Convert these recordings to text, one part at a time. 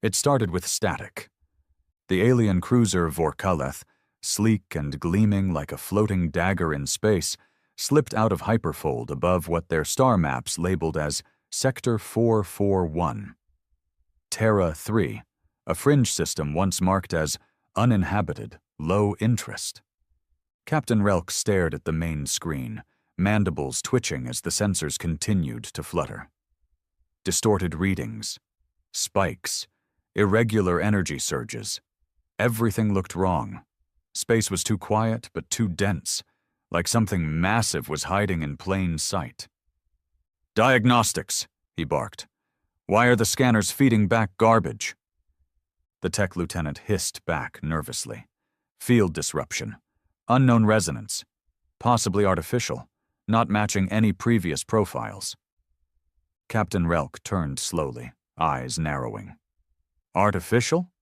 It started with static. The alien cruiser Vorkaleth, sleek and gleaming like a floating dagger in space, slipped out of hyperfold above what their star maps labeled as Sector 441. Terra 3, a fringe system once marked as uninhabited, low interest. Captain Relk stared at the main screen, mandibles twitching as the sensors continued to flutter. Distorted readings, spikes, irregular energy surges. Everything looked wrong. Space was too quiet but too dense, like something massive was hiding in plain sight. "Diagnostics," he barked. "Why are the scanners feeding back garbage?" The tech lieutenant hissed back nervously. "Field disruption. Unknown resonance. Possibly artificial, not matching any previous profiles." Captain Relk turned slowly, eyes narrowing. "Artificial?"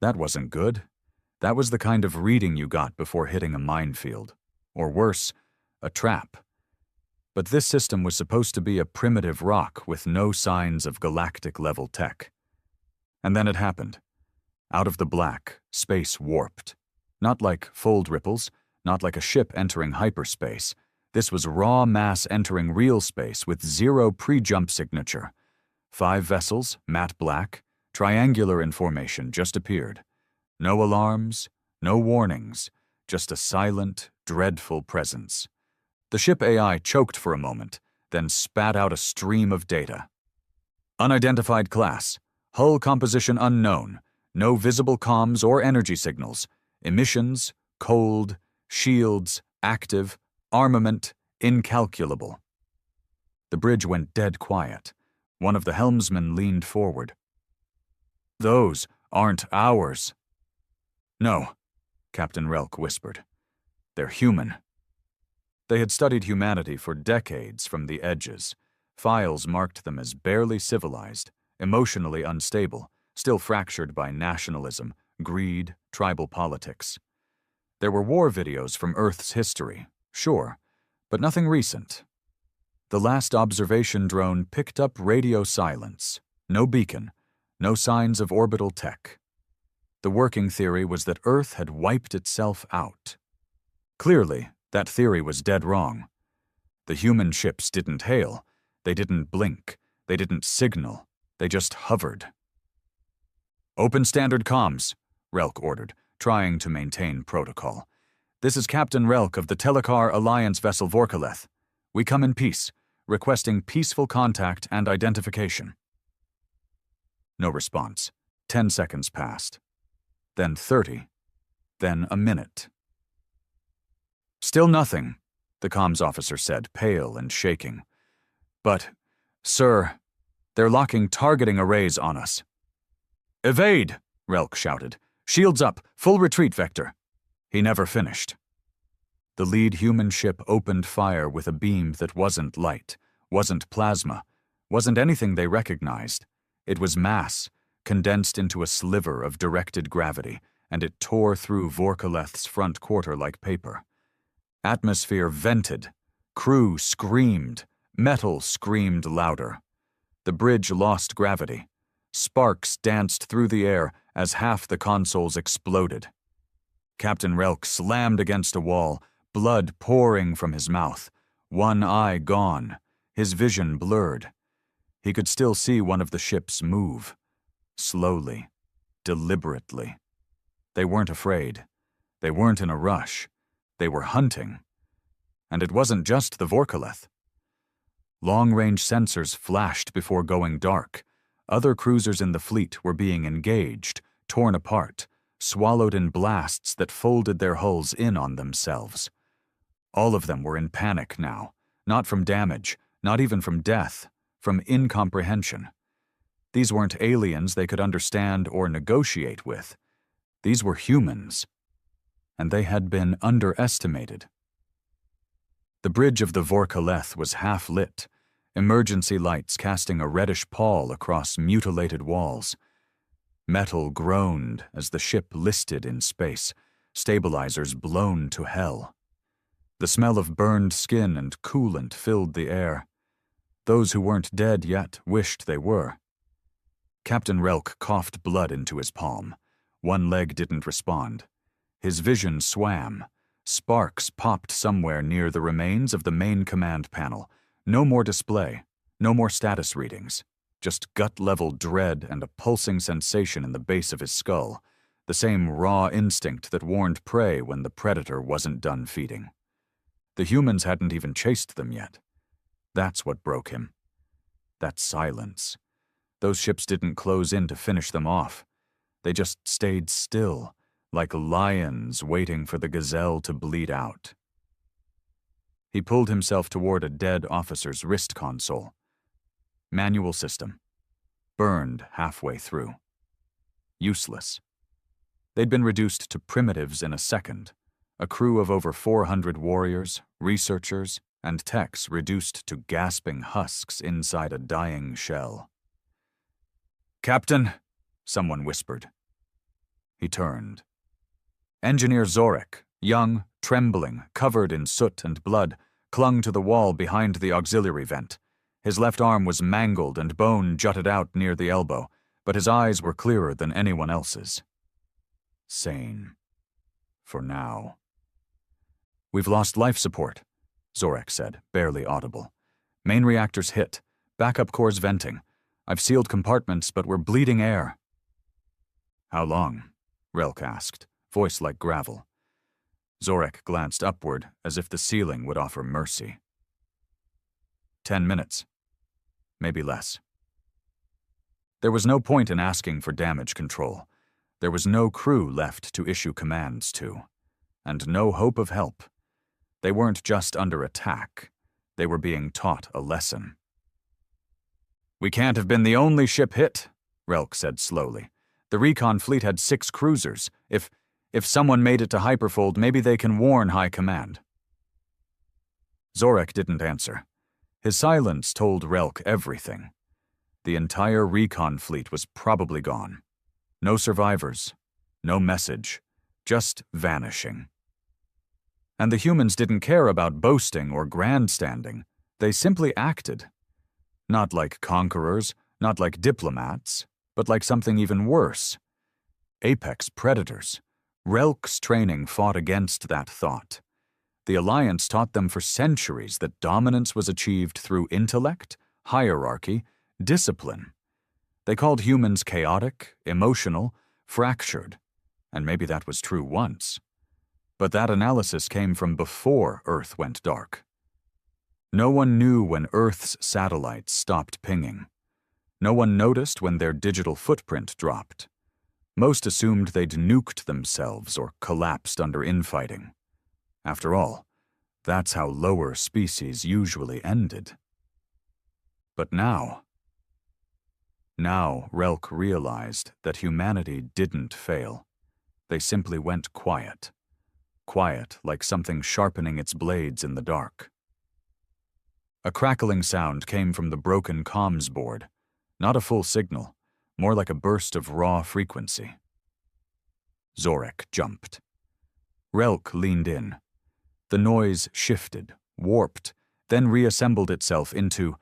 That wasn't good. That was the kind of reading you got before hitting a minefield. Or worse, a trap. But this system was supposed to be a primitive rock with no signs of galactic-level tech. And then it happened. Out of the black, space warped. Not like fold ripples, not like a ship entering hyperspace. This was raw mass entering real space with zero pre-jump signature. 5 vessels, matte black, triangular in formation, just appeared. No alarms, no warnings, just a silent, dreadful presence. The ship AI choked for a moment, then spat out a stream of data. Unidentified class, hull composition unknown, no visible comms or energy signals, emissions, cold, shields, active, armament, incalculable. The bridge went dead quiet. One of the helmsmen leaned forward. "Those aren't ours." "No," Captain Relk whispered. "They're human." They had studied humanity for decades from the edges. Files marked them as barely civilized, emotionally unstable, still fractured by nationalism, greed, tribal politics. There were war videos from Earth's history, sure, but nothing recent. The last observation drone picked up radio silence, no beacon, no signs of orbital tech. The working theory was that Earth had wiped itself out. Clearly, that theory was dead wrong. The human ships didn't hail, they didn't blink, they didn't signal, they just hovered. "Open standard comms," Relk ordered, trying to maintain protocol. "This is Captain Relk of the Telekar Alliance vessel Vorkaleth. We come in peace, requesting peaceful contact and identification." No response. 10 seconds passed. Then 30. Then a minute. "Still nothing," the comms officer said, pale and shaking. "But, sir, they're locking targeting arrays on us." "Evade!" Relk shouted. "Shields up, full retreat vector." He never finished. The lead human ship opened fire with a beam that wasn't light, wasn't plasma, wasn't anything they recognized. It was mass, condensed into a sliver of directed gravity, and it tore through Vorkaleth's front quarter like paper. Atmosphere vented. Crew screamed. Metal screamed louder. The bridge lost gravity. Sparks danced through the air as half the consoles exploded. Captain Relk slammed against a wall, blood pouring from his mouth. One eye gone, his vision blurred. He could still see one of the ships move. Slowly, deliberately. They weren't afraid. They weren't in a rush. They were hunting. And it wasn't just the Vorkaleth. Long-range sensors flashed before going dark. Other cruisers in the fleet were being engaged, torn apart, swallowed in blasts that folded their hulls in on themselves. All of them were in panic now, not from damage, not even from death, from incomprehension. These weren't aliens they could understand or negotiate with. These were humans. And they had been underestimated. The bridge of the Vorkaleth was half-lit, emergency lights casting a reddish pall across mutilated walls. Metal groaned as the ship listed in space, stabilizers blown to hell. The smell of burned skin and coolant filled the air. Those who weren't dead yet wished they were. Captain Relk coughed blood into his palm. One leg didn't respond. His vision swam. Sparks popped somewhere near the remains of the main command panel. No more display, no more status readings. Just gut-level dread and a pulsing sensation in the base of his skull. The same raw instinct that warned prey when the predator wasn't done feeding. The humans hadn't even chased them yet. That's what broke him. That silence. Those ships didn't close in to finish them off. They just stayed still, like lions waiting for the gazelle to bleed out. He pulled himself toward a dead officer's wrist console. Manual system. Burned halfway through. Useless. They'd been reduced to primitives in a second. A crew of over 400 warriors, researchers, and techs reduced to gasping husks inside a dying shell. "Captain," someone whispered. He turned. Engineer Zorek, young, trembling, covered in soot and blood, clung to the wall behind the auxiliary vent. His left arm was mangled and bone jutted out near the elbow, but his eyes were clearer than anyone else's. Sane. For now. "We've lost life support," Zorek said, barely audible. "Main reactors hit. Backup cores venting. I've sealed compartments, but we're bleeding air." "How long?" Relk asked, voice like gravel. Zorek glanced upward as if the ceiling would offer mercy. 10 minutes. Maybe less. There was no point in asking for damage control. There was no crew left to issue commands to. And no hope of help. They weren't just under attack. They were being taught a lesson. "We can't have been the only ship hit," Relk said slowly. "The recon fleet had 6 cruisers. If someone made it to Hyperfold, maybe they can warn High Command." Zorek didn't answer. His silence told Relk everything. The entire recon fleet was probably gone. No survivors, no message, just vanishing. And the humans didn't care about boasting or grandstanding. They simply acted. Not like conquerors, not like diplomats, but like something even worse. Apex predators. Relk's training fought against that thought. The Alliance taught them for centuries that dominance was achieved through intellect, hierarchy, discipline. They called humans chaotic, emotional, fractured, and maybe that was true once. But that analysis came from before Earth went dark. No one knew when Earth's satellites stopped pinging. No one noticed when their digital footprint dropped. Most assumed they'd nuked themselves or collapsed under infighting. After all, that's how lower species usually ended. But now Relk realized that humanity didn't fail. They simply went quiet. Quiet like something sharpening its blades in the dark. A crackling sound came from the broken comms board. Not a full signal, more like a burst of raw frequency. Zorek jumped. Relk leaned in. The noise shifted, warped, then reassembled itself into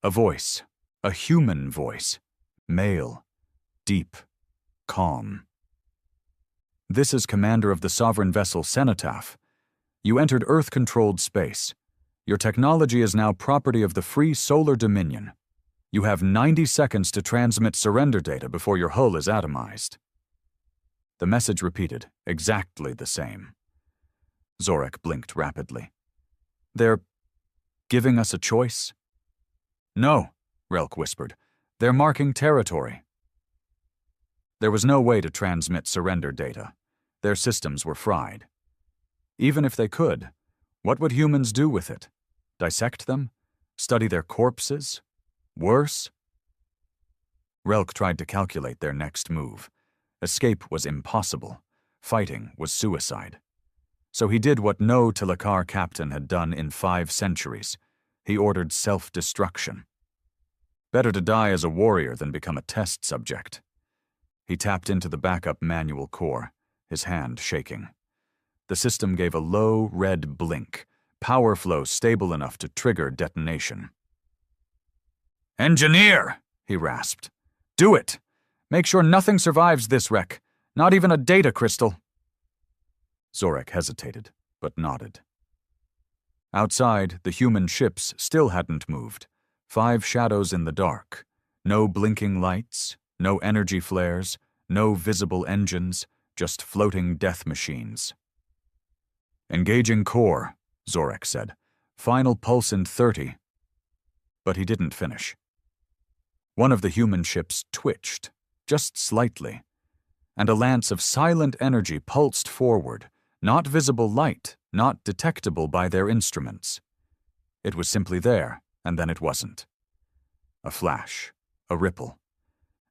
a voice, a human voice, male, deep, calm. "This is commander of the sovereign vessel Cenotaph. You entered Earth-controlled space. Your technology is now property of the Free Solar Dominion. You have 90 seconds to transmit surrender data before your hull is atomized." The message repeated, exactly the same. Zorek blinked rapidly. "They're giving us a choice?" "No," Relk whispered. "They're marking territory." There was no way to transmit surrender data. Their systems were fried. Even if they could, what would humans do with it? Dissect them? Study their corpses? Worse? Relk tried to calculate their next move. Escape was impossible. Fighting was suicide. So he did what no Telekar captain had done in 5 centuries. He ordered self-destruction. Better to die as a warrior than become a test subject. He tapped into the backup manual core, his hand shaking. The system gave a low, red blink, power flow stable enough to trigger detonation. "Engineer!" he rasped. Do it! Make sure nothing survives this wreck, not even a data crystal. Zorak hesitated, but nodded. Outside, the human ships still hadn't moved. 5 shadows in the dark. No blinking lights, no energy flares, no visible engines, just floating death machines. Engaging core, Zorak said. Final pulse in 30. But he didn't finish. One of the human ships twitched, just slightly, and a lance of silent energy pulsed forward, not visible light, not detectable by their instruments. It was simply there, and then it wasn't. A flash, a ripple,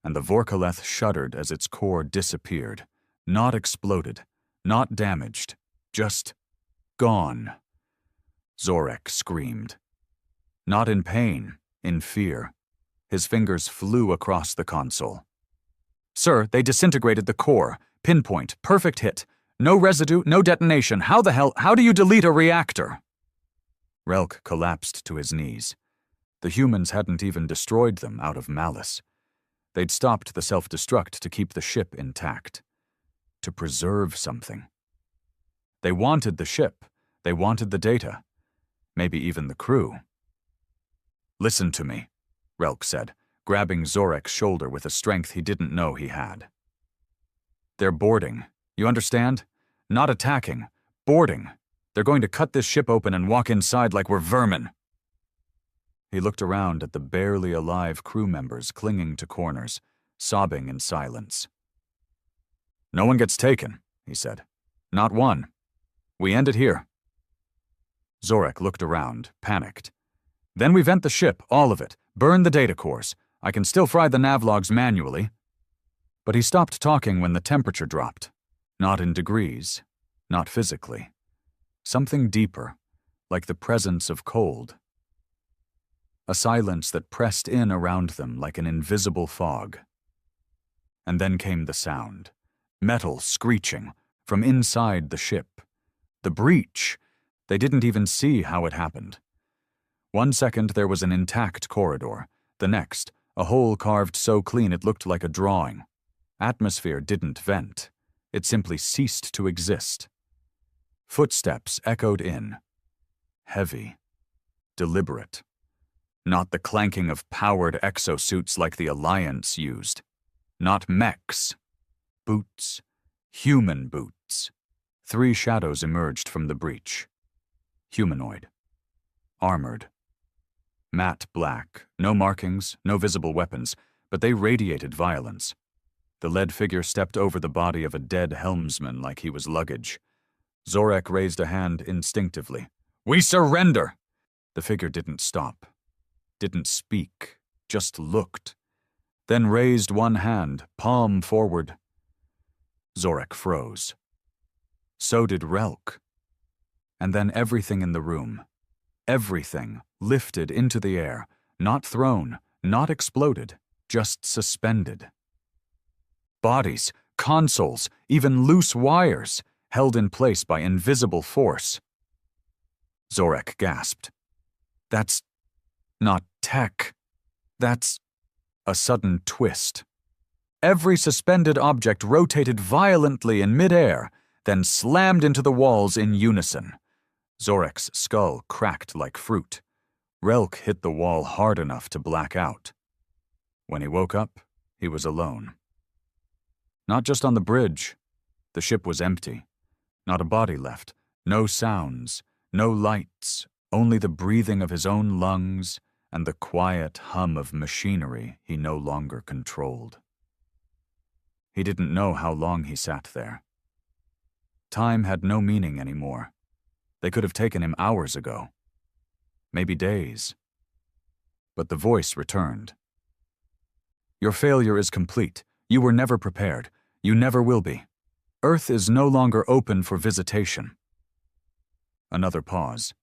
and the Vorkaleth shuddered as its core disappeared, not exploded, not damaged, just gone. Zorak screamed. Not in pain, in fear. His fingers flew across the console. Sir, they disintegrated the core. Pinpoint, perfect hit. No residue, no detonation. How do you delete a reactor? Relk collapsed to his knees. The humans hadn't even destroyed them out of malice. They'd stopped the self-destruct to keep the ship intact. To preserve something. They wanted the ship. They wanted the data. Maybe even the crew. Listen to me, Relk said, grabbing Zorek's shoulder with a strength he didn't know he had. They're boarding. You understand? Not attacking. Boarding. They're going to cut this ship open and walk inside like we're vermin. He looked around at the barely alive crew members clinging to corners, sobbing in silence. No one gets taken, he said. Not one. We end it here. Zorak looked around, panicked. Then we vent the ship, all of it. Burn the data cores. I can still fry the navlogs manually. But he stopped talking when the temperature dropped. Not in degrees. Not physically. Something deeper, like the presence of cold. A silence that pressed in around them like an invisible fog. And then came the sound. Metal screeching from inside the ship. The breach. They didn't even see how it happened. 1 second there was an intact corridor. The next, a hole carved so clean it looked like a drawing. Atmosphere didn't vent. It simply ceased to exist. Footsteps echoed in. Heavy. Deliberate. Not the clanking of powered exosuits like the Alliance used. Not mechs. Boots. Human boots. 3 shadows emerged from the breach. Humanoid. Armored. Matte black, no markings, no visible weapons, but they radiated violence. The lead figure stepped over the body of a dead helmsman like he was luggage. Zorak raised a hand instinctively. We surrender! The figure didn't stop. Didn't speak, just looked. Then raised one hand, palm forward. Zorak froze. So did Relk. And then everything in the room, everything lifted into the air, not thrown, not exploded, just suspended. Bodies, consoles, even loose wires, held in place by invisible force. Zorak gasped. That's not tech. That's a sudden twist. Every suspended object rotated violently in midair, then slammed into the walls in unison. Zorek's skull cracked like fruit. Relk hit the wall hard enough to black out. When he woke up, he was alone. Not just on the bridge. The ship was empty. Not a body left. No sounds. No lights. Only the breathing of his own lungs and the quiet hum of machinery he no longer controlled. He didn't know how long he sat there. Time had no meaning anymore. They could have taken him hours ago. Maybe days. But the voice returned. Your failure is complete. You were never prepared. You never will be. Earth is no longer open for visitation. Another pause.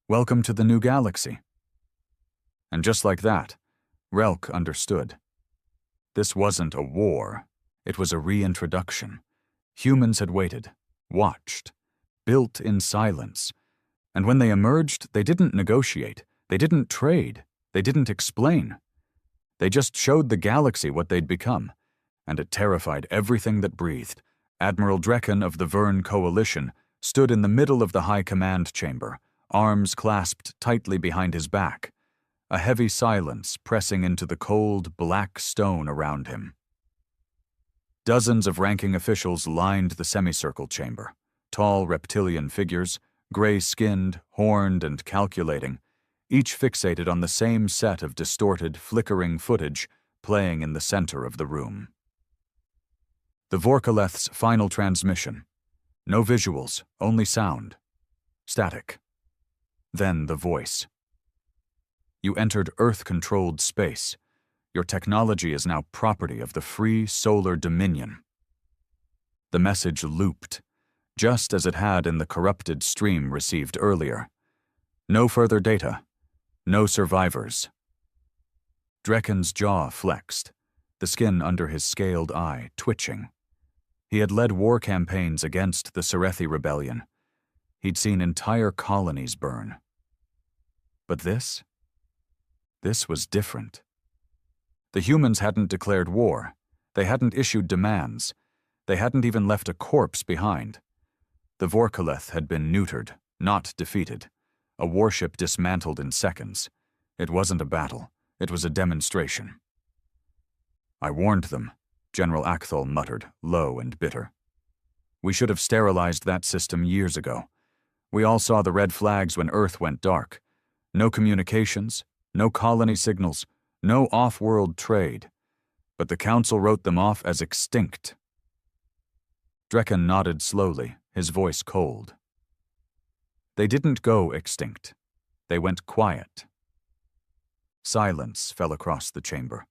Welcome to the new galaxy. And just like that, Relk understood. This wasn't a war. It was a reintroduction. Humans had waited, watched, built in silence. And when they emerged, they didn't negotiate. They didn't trade. They didn't explain. They just showed the galaxy what they'd become, and it terrified everything that breathed. Admiral Drekken of the Verne Coalition stood in the middle of the high command chamber, arms clasped tightly behind his back, a heavy silence pressing into the cold, black stone around him. Dozens of ranking officials lined the semicircle chamber, tall reptilian figures, gray-skinned, horned, and calculating, each fixated on the same set of distorted, flickering footage playing in the center of the room. The Vorkaleth's final transmission. No visuals, only sound. Static. Then the voice. You entered Earth-controlled space. Your technology is now property of the free solar dominion. The message looped, just as it had in the corrupted stream received earlier. No further data. No survivors. Drekken's jaw flexed, the skin under his scaled eye twitching. He had led war campaigns against the Serethi rebellion. He'd seen entire colonies burn. But this was different. The humans hadn't declared war. They hadn't issued demands. They hadn't even left a corpse behind. The Vorkaleth had been neutered, not defeated. A warship dismantled in seconds. It wasn't a battle. It was a demonstration. I warned them, General Akthol muttered, low and bitter. We should have sterilized that system years ago. We all saw the red flags when Earth went dark. No communications, no colony signals, no off-world trade. But the Council wrote them off as extinct. Drekken nodded slowly, his voice cold. They didn't go extinct. They went quiet. Silence fell across the chamber.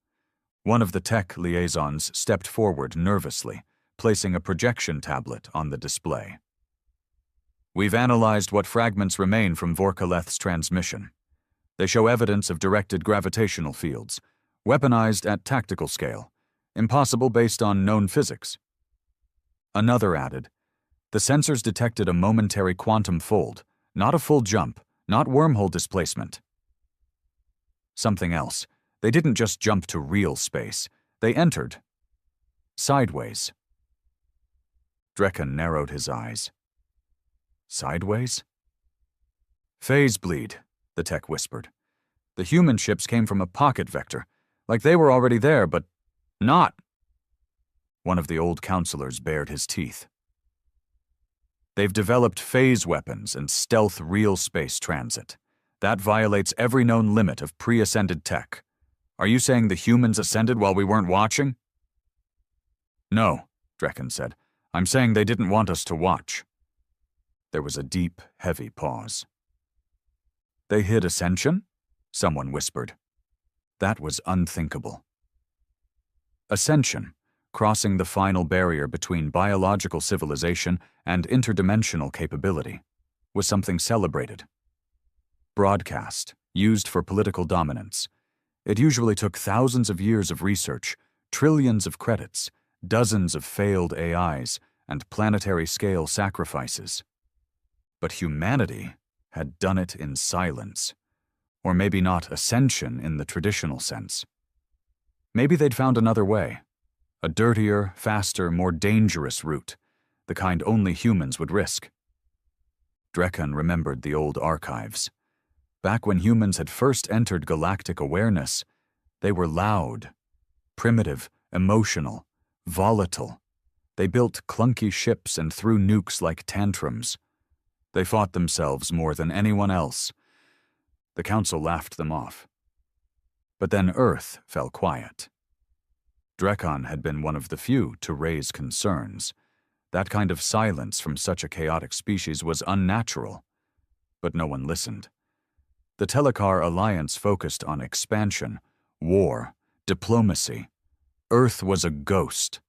One of the tech liaisons stepped forward nervously, placing a projection tablet on the display. We've analyzed what fragments remain from Vorkaleth's transmission. They show evidence of directed gravitational fields, weaponized at tactical scale, impossible based on known physics. Another added, the sensors detected a momentary quantum fold, not a full jump, not wormhole displacement. Something else. They didn't just jump to real space. They entered. Sideways. Drekken narrowed his eyes. Sideways? Phase bleed, the tech whispered. The human ships came from a pocket vector, like they were already there, but not. One of the old counselors bared his teeth. They've developed phase weapons and stealth real space transit. That violates every known limit of pre-ascended tech. Are you saying the humans ascended while we weren't watching? No, Drekken said. I'm saying they didn't want us to watch. There was a deep, heavy pause. They hid ascension? Someone whispered. That was unthinkable. Ascension, crossing the final barrier between biological civilization and interdimensional capability, was something celebrated. Broadcast, used for political dominance. It usually took thousands of years of research, trillions of credits, dozens of failed AIs, and planetary-scale sacrifices. But humanity had done it in silence. Or maybe not ascension in the traditional sense. Maybe they'd found another way. A dirtier, faster, more dangerous route, the kind only humans would risk. Drekken remembered the old archives. Back when humans had first entered galactic awareness, they were loud, primitive, emotional, volatile. They built clunky ships and threw nukes like tantrums. They fought themselves more than anyone else. The Council laughed them off. But then Earth fell quiet. Drekken had been one of the few to raise concerns. That kind of silence from such a chaotic species was unnatural. But no one listened. The Telekar Alliance focused on expansion, war, diplomacy. Earth was a ghost,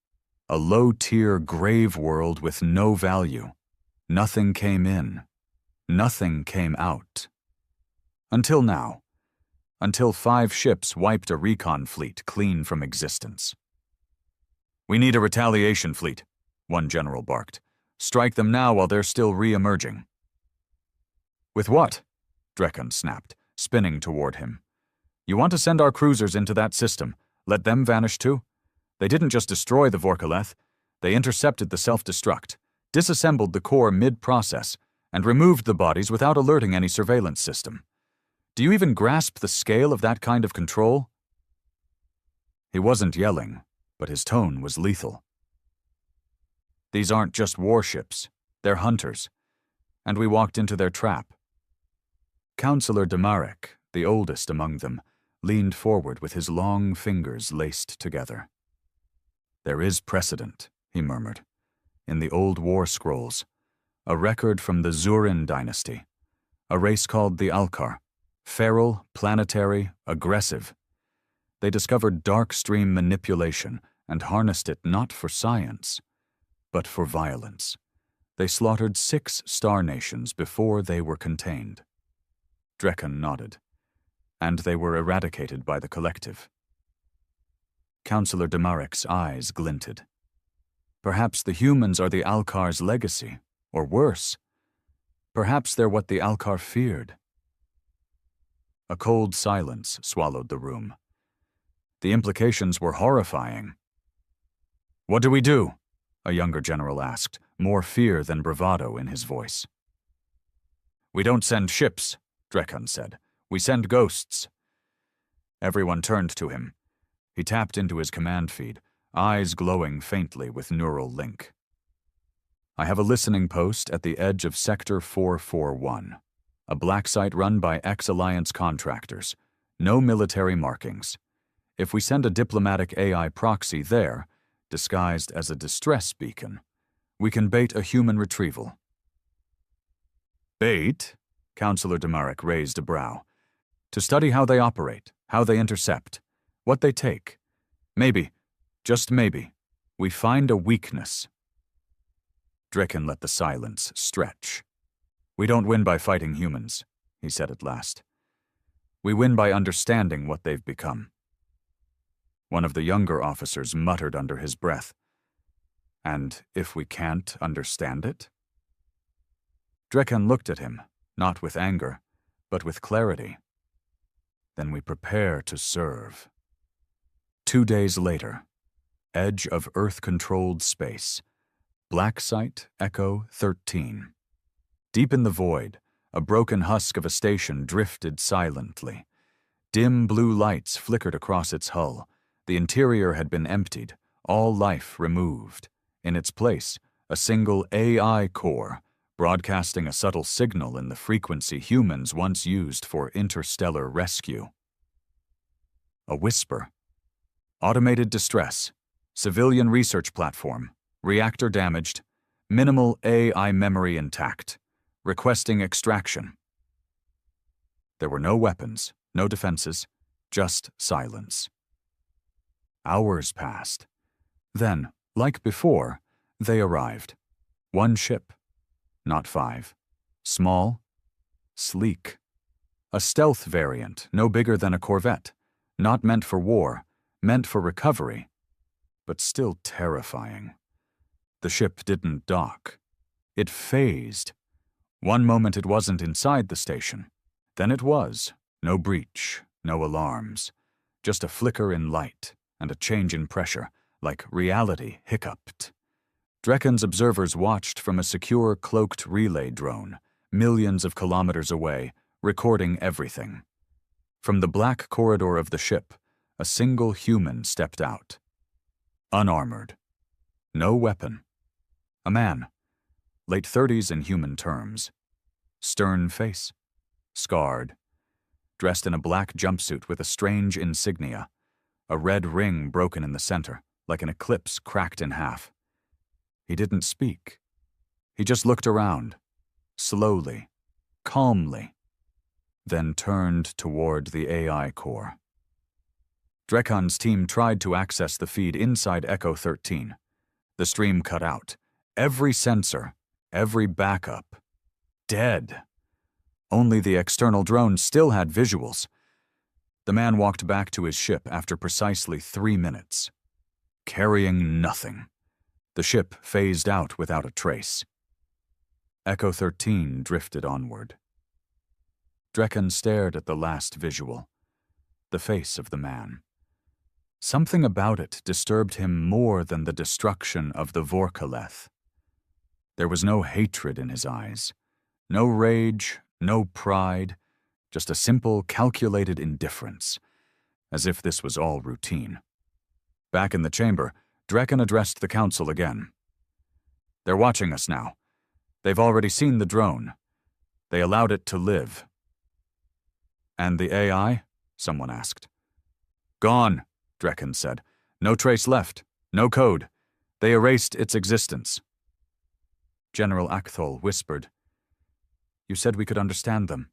a low-tier grave world with no value. Nothing came in. Nothing came out. Until now. Until 5 ships wiped a recon fleet clean from existence. We need a retaliation fleet, one general barked. Strike them now while they're still re-emerging. With what? Drekken snapped, spinning toward him. You want to send our cruisers into that system, let them vanish too? They didn't just destroy the Vorkaleth, they intercepted the self-destruct, disassembled the core mid-process, and removed the bodies without alerting any surveillance system. Do you even grasp the scale of that kind of control? He wasn't yelling, but his tone was lethal. These aren't just warships, they're hunters, and we walked into their trap. Counselor Demarek, the oldest among them, leaned forward with his long fingers laced together. There is precedent, he murmured, in the old war scrolls, a record from the Zurin dynasty, a race called the Alkar, feral, planetary, aggressive. They discovered dark stream manipulation and harnessed it not for science, but for violence. They slaughtered 6 star nations before they were contained. Drekan nodded, and they were eradicated by the collective. Counselor Demarek's eyes glinted. Perhaps the humans are the Alkar's legacy, or worse. Perhaps they're what the Alkar feared. A cold silence swallowed the room. The implications were horrifying. "What do we do?" a younger general asked, more fear than bravado in his voice. "We don't send ships," Drekan said. "We send ghosts." Everyone turned to him. He tapped into his command feed, eyes glowing faintly with neural link. "I have a listening post at the edge of Sector 441, a black site run by ex-Alliance contractors. No military markings. If we send a diplomatic AI proxy there, disguised as a distress beacon, we can bait a human retrieval." "Bait?" Counselor Demarek raised a brow. "To study how they operate, how they intercept, what they take. Maybe, just maybe, we find a weakness." Drekan let the silence stretch. "We don't win by fighting humans," he said at last. "We win by understanding what they've become." One of the younger officers muttered under his breath, "And if we can't understand it?" Drekan looked at him, not with anger, but with clarity. "Then we prepare to serve." 2 days later, edge of Earth-controlled space, Black Site Echo 13. Deep in the void, a broken husk of a station drifted silently. Dim blue lights flickered across its hull. The interior had been emptied, all life removed. In its place, a single AI core, broadcasting a subtle signal in the frequency humans once used for interstellar rescue. A whisper. "Automated distress. Civilian research platform. Reactor damaged. Minimal AI memory intact. Requesting extraction." There were no weapons, no defenses, just silence. Hours passed. Then, like before, they arrived. 1 ship. Not 5. Small. Sleek. A stealth variant, no bigger than a corvette. Not meant for war, meant for recovery. But still terrifying. The ship didn't dock. It phased. One moment it wasn't inside the station. Then it was. No breach, no alarms. Just a flicker in light and a change in pressure, like reality hiccuped. Drekan's observers watched from a secure cloaked relay drone, millions of kilometers away, recording everything. From the black corridor of the ship, a single human stepped out. Unarmored. No weapon. A man. Late 30s in human terms. Stern face. Scarred. Dressed in a black jumpsuit with a strange insignia. A red ring broken in the center, like an eclipse cracked in half. He didn't speak. He just looked around. Slowly. Calmly. Then turned toward the AI core. Drekan's team tried to access the feed inside Echo 13. The stream cut out. Every sensor, every backup. Dead. Only the external drone still had visuals. The man walked back to his ship after precisely 3 minutes. Carrying nothing. The ship phased out without a trace. Echo 13 drifted onward. Drekan stared at the last visual. the face of the man. Something about it disturbed him more than the destruction of the Vorkaleth. There was no hatred in his eyes, no rage, no pride, just a simple, calculated indifference, as if this was all routine. Back in the chamber, Drekken addressed the council again. "They're watching us now. They've already seen the drone. They allowed it to live." "And the AI?" someone asked. "Gone," Drekken said. "No trace left. No code. They erased its existence." General Akthol whispered, "You said we could understand them.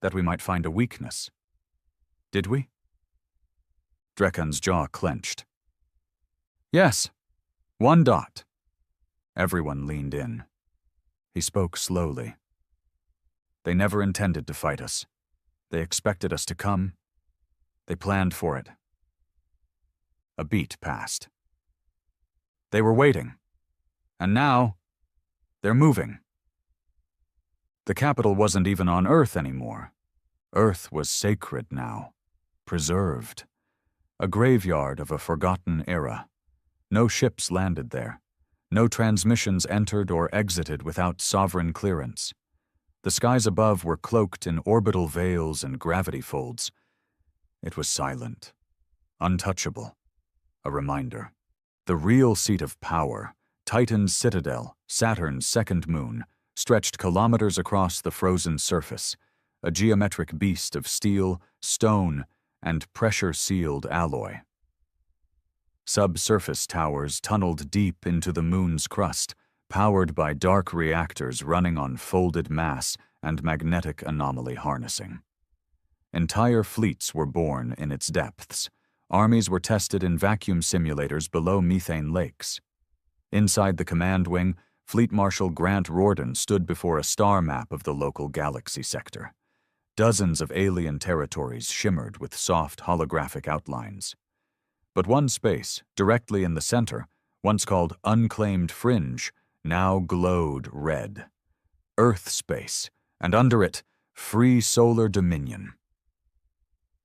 That we might find a weakness. Did we?" Drekken's jaw clenched. "Yes. 1 dot." Everyone leaned in. He spoke slowly. "They never intended to fight us. They expected us to come. They planned for it." A beat passed. "They were waiting. And now, they're moving." The capital wasn't even on Earth anymore. Earth was sacred now, preserved. A graveyard of a forgotten era. No ships landed there. No transmissions entered or exited without sovereign clearance. The skies above were cloaked in orbital veils and gravity folds. It was silent, untouchable, a reminder. The real seat of power, Titan's citadel, Saturn's second moon, stretched kilometers across the frozen surface, a geometric beast of steel, stone, and pressure-sealed alloy. Subsurface towers tunneled deep into the moon's crust, powered by dark reactors running on folded mass and magnetic anomaly harnessing. Entire fleets were born in its depths. Armies were tested in vacuum simulators below methane lakes. Inside the command wing, Fleet Marshal Grant Rorden stood before a star map of the local galaxy sector. Dozens of alien territories shimmered with soft holographic outlines. But one space, directly in the center, once called Unclaimed Fringe, now glowed red. Earth space, and under it, free solar dominion.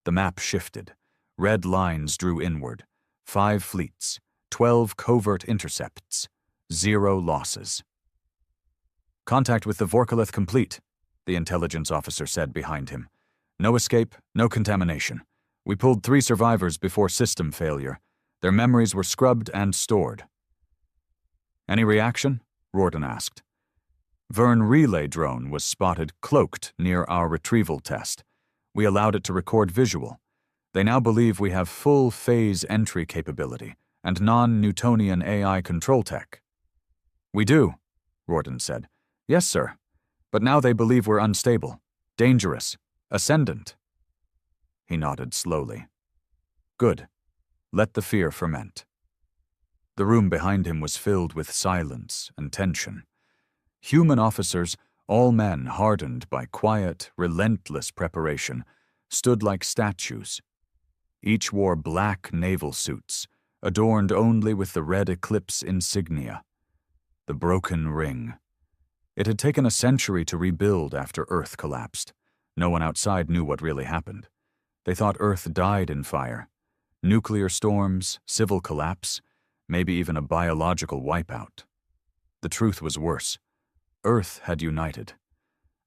The map shifted. Red lines drew inward. 5 fleets, 12 covert intercepts, 0 losses. "Contact with the Vorkaleth complete," the intelligence officer said behind him. "No escape, no contamination. We pulled 3 survivors before system failure. Their memories were scrubbed and stored." "Any reaction?" Rorden asked. Vern relay drone was spotted cloaked near our retrieval test. We allowed it to record visual. They now believe we have full phase entry capability and non-Newtonian AI control tech. "We do," Rorden said. "Yes, sir. But now they believe we're unstable, dangerous, ascendant." He nodded slowly. "Good. Let the fear ferment." The room behind him was filled with silence and tension. Human officers, all men hardened by quiet, relentless preparation, stood like statues. Each wore black naval suits, adorned only with the red eclipse insignia. The broken ring. It had taken a century to rebuild after Earth collapsed. No one outside knew what really happened. They thought Earth died in fire. Nuclear storms, civil collapse, maybe even a biological wipeout. The truth was worse. Earth had united.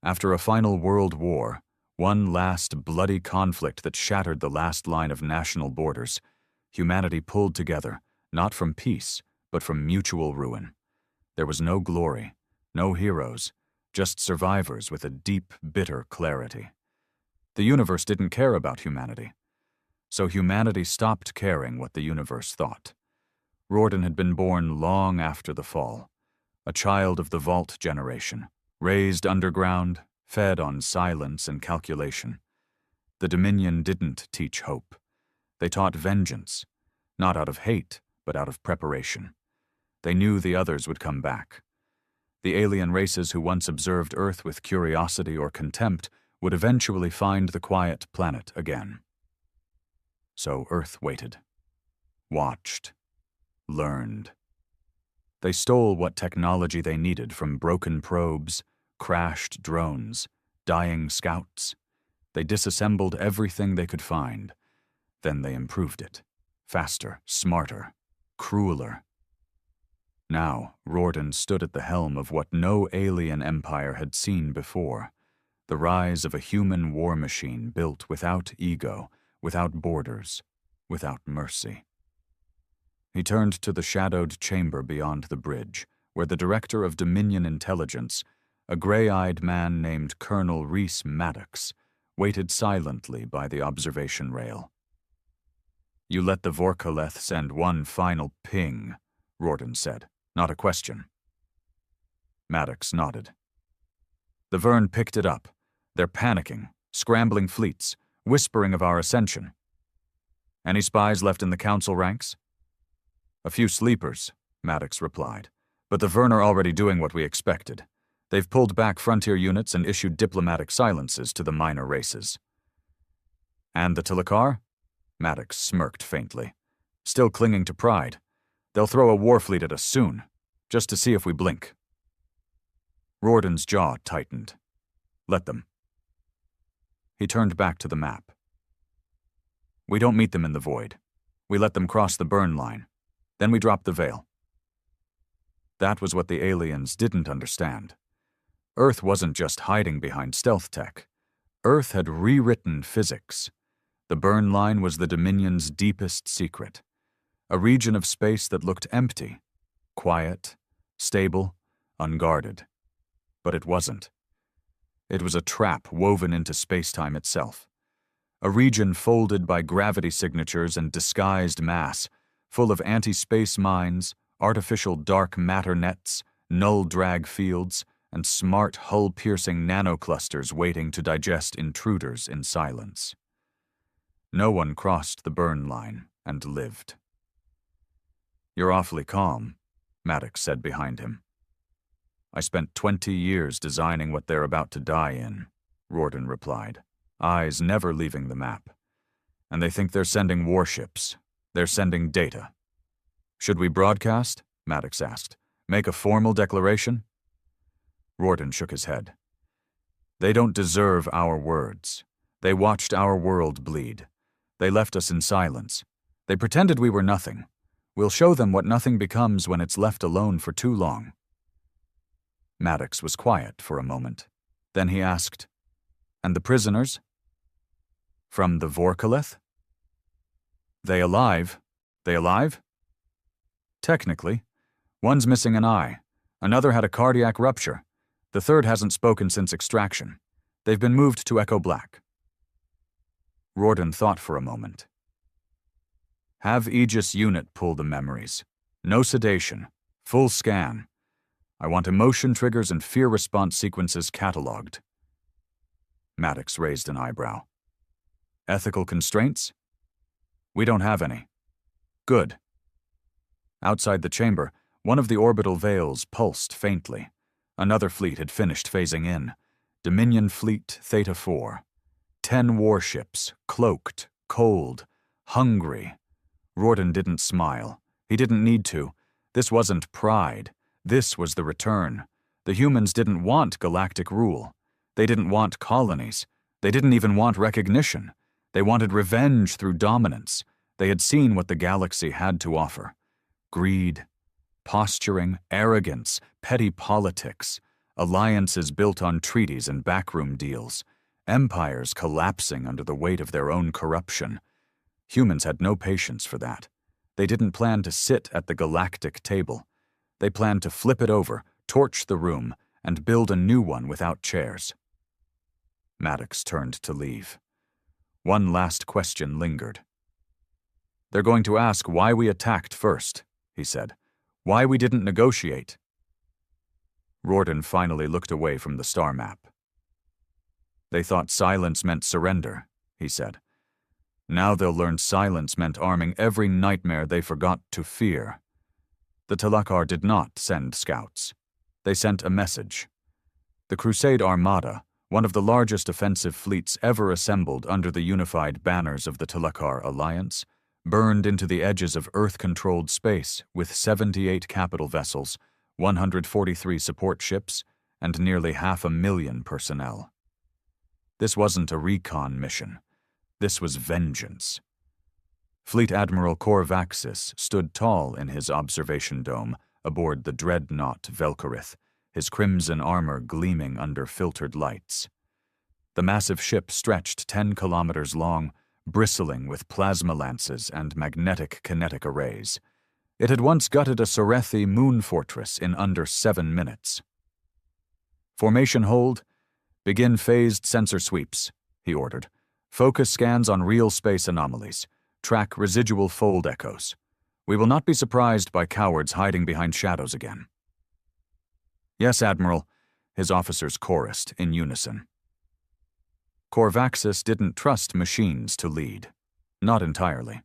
After a final world war, one last bloody conflict that shattered the last line of national borders, humanity pulled together, not from peace, but from mutual ruin. There was no glory, no heroes, just survivors with a deep, bitter clarity. The universe didn't care about humanity. So humanity stopped caring what the universe thought. Rorden had been born long after the fall, a child of the Vault generation, raised underground, fed on silence and calculation. The Dominion didn't teach hope. They taught vengeance, not out of hate, but out of preparation. They knew the others would come back. The alien races who once observed Earth with curiosity or contempt would eventually find the quiet planet again. So Earth waited, watched, learned. They stole what technology they needed from broken probes, crashed drones, dying scouts. They disassembled everything they could find. Then they improved it. Faster, smarter, crueler. Now, Rorden stood at the helm of what no alien empire had seen before. The rise of a human war machine built without ego, without borders, without mercy. He turned to the shadowed chamber beyond the bridge, where the director of Dominion Intelligence, a gray-eyed man named Colonel Rhys Maddox, waited silently by the observation rail. "You let the Vorkaleth send one final ping," Rorden said, "not a question." Maddox nodded. "The Vern picked it up. They're panicking, scrambling fleets, whispering of our ascension. Any spies left in the council ranks?" "A few sleepers," Maddox replied, "but the Vern are already doing what we expected. They've pulled back frontier units and issued diplomatic silences to the minor races." "And the Tilakar?" Maddox smirked faintly. "Still clinging to pride. They'll throw a war fleet at us soon, just to see if we blink." Rorden's jaw tightened. "Let them." He turned back to the map. "We don't meet them in the void. We let them cross the burn line. Then we drop the veil." That was what the aliens didn't understand. Earth wasn't just hiding behind stealth tech. Earth had rewritten physics. The burn line was the Dominion's deepest secret. A region of space that looked empty, quiet, stable, unguarded. But it wasn't. It was a trap woven into space-time itself. A region folded by gravity signatures and disguised mass, full of anti-space mines, artificial dark matter nets, null drag fields, and smart hull-piercing nanoclusters waiting to digest intruders in silence. No one crossed the burn line and lived. "You're awfully calm," Maddox said behind him. "I spent 20 years designing what they're about to die in," Rorden replied, eyes never leaving the map. "And they think they're sending warships. They're sending data." "Should we broadcast?" Maddox asked. "Make a formal declaration?" Rorden shook his head. "They don't deserve our words. They watched our world bleed. They left us in silence. They pretended we were nothing. We'll show them what nothing becomes when it's left alone for too long." Maddox was quiet for a moment. Then he asked, "And the prisoners?" "From the Vorkaleth?" "They alive? They alive?" "Technically. One's missing an eye. Another had a cardiac rupture. The third hasn't spoken since extraction. They've been moved to Echo Black." Rorden thought for a moment. "Have Aegis Unit pull the memories. No sedation. Full scan. I want emotion triggers and fear response sequences cataloged." Maddox raised an eyebrow. "Ethical constraints?" "We don't have any." "Good." Outside the chamber, one of the orbital veils pulsed faintly. Another fleet had finished phasing in. Dominion Fleet Theta 4. 10 warships, cloaked, cold, hungry. Rorden didn't smile. He didn't need to. This wasn't pride. This was the return. The humans didn't want galactic rule. They didn't want colonies. They didn't even want recognition. They wanted revenge through dominance. They had seen what the galaxy had to offer. Greed, posturing, arrogance, petty politics, alliances built on treaties and backroom deals, empires collapsing under the weight of their own corruption. Humans had no patience for that. They didn't plan to sit at the galactic table. They planned to flip it over, torch the room, and build a new one without chairs. Maddox turned to leave. One last question lingered. "They're going to ask why we attacked first," he said. "Why we didn't negotiate." Rorden finally looked away from the star map. "They thought silence meant surrender," he said. "Now they'll learn silence meant arming every nightmare they forgot to fear." The Tilakar did not send scouts. They sent a message. The Crusade Armada, one of the largest offensive fleets ever assembled under the unified banners of the Tilakar Alliance, burned into the edges of Earth-controlled space with 78 capital vessels, 143 support ships, and nearly 500,000 personnel. This wasn't a recon mission. This was vengeance. Fleet Admiral Corvaxis stood tall in his observation dome aboard the dreadnought Velkorith, his crimson armor gleaming under filtered lights. The massive ship stretched 10 kilometers long, bristling with plasma lances and magnetic kinetic arrays. It had once gutted a Sorethi moon fortress in under 7 minutes. Formation hold. Begin phased sensor sweeps, he ordered. Focus scans on real space anomalies. Track residual fold echoes. We will not be surprised by cowards hiding behind shadows again. Yes, Admiral, his officers chorused in unison. Corvaxis didn't trust machines to lead. Not entirely.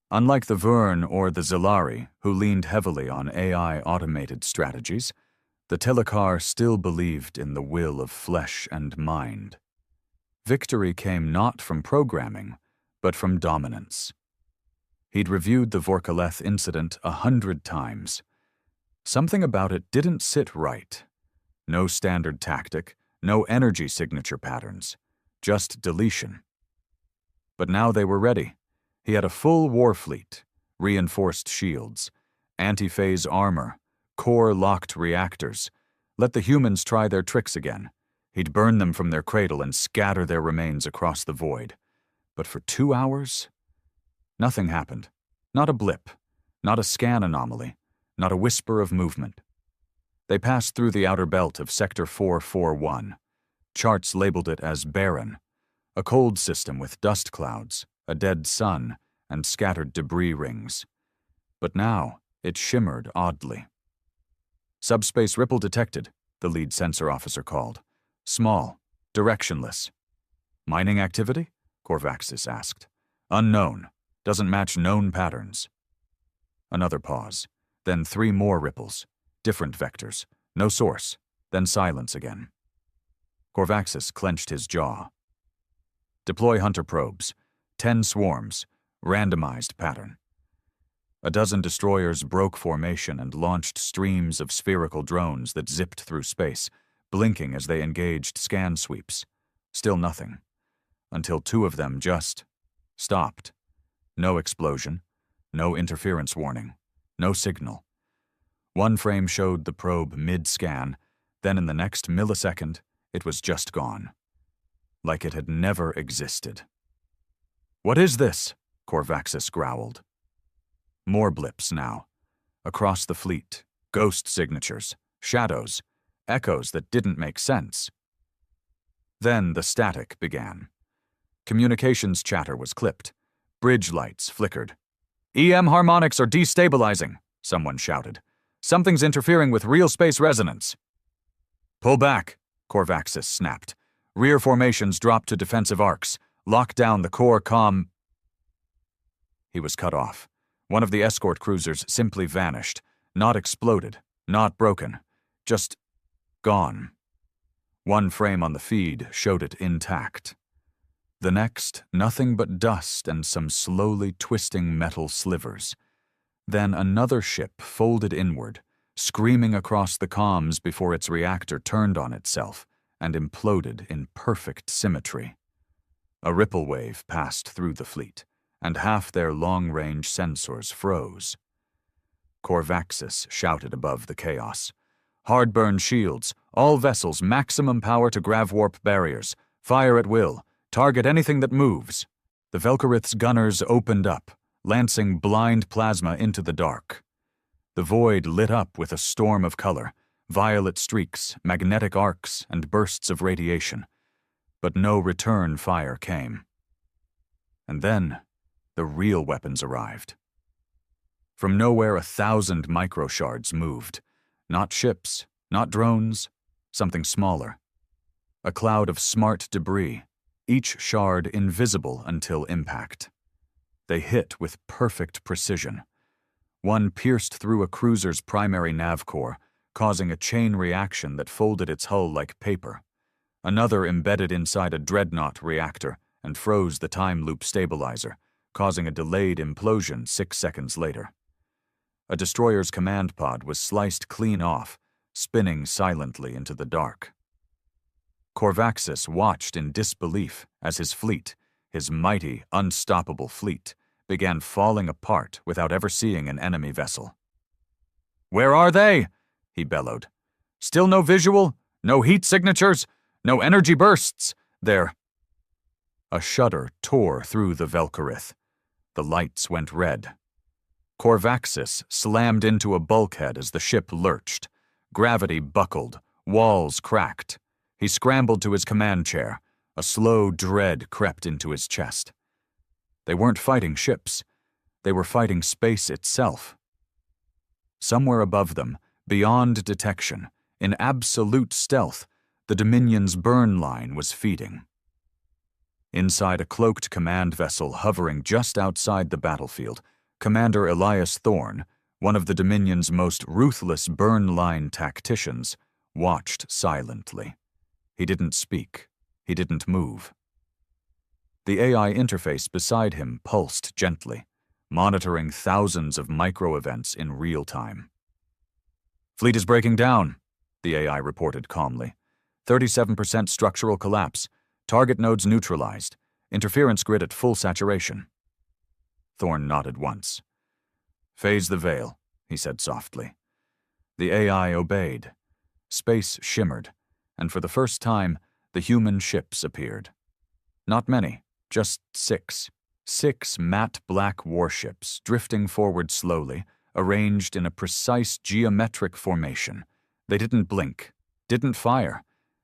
Unlike the Vern or the Zilari, who leaned heavily on AI-automated strategies, the Telekar still believed in the will of flesh and mind. Victory came not from programming, but from dominance. He'd reviewed the Vorkaleth incident 100 times. Something about it didn't sit right. No standard tactic, no energy signature patterns, just deletion. But now they were ready. He had a full war fleet, reinforced shields, anti-phase armor, core-locked reactors. Let the humans try their tricks again. He'd burn them from their cradle and scatter their remains across the void. But for 2 hours? Nothing happened. Not a blip. Not a scan anomaly. Not a whisper of movement. They passed through the outer belt of Sector 441. Charts labeled it as barren, a cold system with dust clouds, a dead sun, and scattered debris rings. But now it shimmered oddly. Subspace ripple detected, the lead sensor officer called. Small, directionless. Mining activity? Corvaxis asked. Unknown. Doesn't match known patterns. Another pause. Then 3 more ripples. Different vectors. No source. Then silence again. Corvaxis clenched his jaw. Deploy hunter probes. 10 swarms. Randomized pattern. A dozen destroyers broke formation and launched streams of spherical drones that zipped through space, blinking as they engaged scan sweeps. Still nothing. Until 2 of them just stopped. No explosion. No interference warning. No signal. One frame showed the probe mid-scan, then in the next millisecond, it was just gone. Like it had never existed. What is this? Corvaxis growled. More blips now. Across the fleet, ghost signatures, shadows, echoes that didn't make sense. Then the static began. Communications chatter was clipped. Bridge lights flickered. EM harmonics are destabilizing, someone shouted. Something's interfering with real space resonance. Pull back, Corvaxis snapped. Rear formations drop to defensive arcs. Lock down the core comm. He was cut off. One of the escort cruisers simply vanished. Not exploded, not broken. Just gone. One frame on the feed showed it intact. The next, nothing but dust and some slowly twisting metal slivers. Then another ship folded inward, screaming across the comms before its reactor turned on itself and imploded in perfect symmetry. A ripple wave passed through the fleet, and half their long-range sensors froze. Corvaxis shouted above the chaos. Hardburn shields, all vessels maximum power to grav-warp barriers, fire at will, target anything that moves. The Velkorith's gunners opened up, lancing blind plasma into the dark. The void lit up with a storm of color, violet streaks, magnetic arcs, and bursts of radiation. But no return fire came. And then, the real weapons arrived. From nowhere 1,000 microshards moved. Not ships, not drones, something smaller. A cloud of smart debris, each shard invisible until impact. They hit with perfect precision. One pierced through a cruiser's primary nav core, causing a chain reaction that folded its hull like paper. Another embedded inside a dreadnought reactor and froze the time loop stabilizer, causing a delayed implosion 6 seconds later. A destroyer's command pod was sliced clean off, spinning silently into the dark. Corvaxis watched in disbelief as his fleet, his mighty, unstoppable fleet, began falling apart without ever seeing an enemy vessel. "Where are they?" he bellowed. "Still no visual? No heat signatures? No energy bursts? They're—" A shudder tore through the Velkarith. The lights went red. Corvaxis slammed into a bulkhead as the ship lurched. Gravity buckled. Walls cracked. He scrambled to his command chair. A slow dread crept into his chest. They weren't fighting ships. They were fighting space itself. Somewhere above them, beyond detection, in absolute stealth, the Dominion's burn line was feeding. Inside a cloaked command vessel hovering just outside the battlefield, Commander Elias Thorne, one of the Dominion's most ruthless burn line tacticians, watched silently. He didn't speak. He didn't move. The AI interface beside him pulsed gently, monitoring thousands of micro-events in real time. "Fleet is breaking down," the AI reported calmly. 37% structural collapse. Target nodes neutralized. Interference grid at full saturation. Thorne nodded once. "Phase the veil," he said softly. The AI obeyed. Space shimmered, and for the first time, the human ships appeared. Not many, just 6. 6 matte black warships drifting forward slowly, arranged in a precise geometric formation. They didn't blink, didn't fire.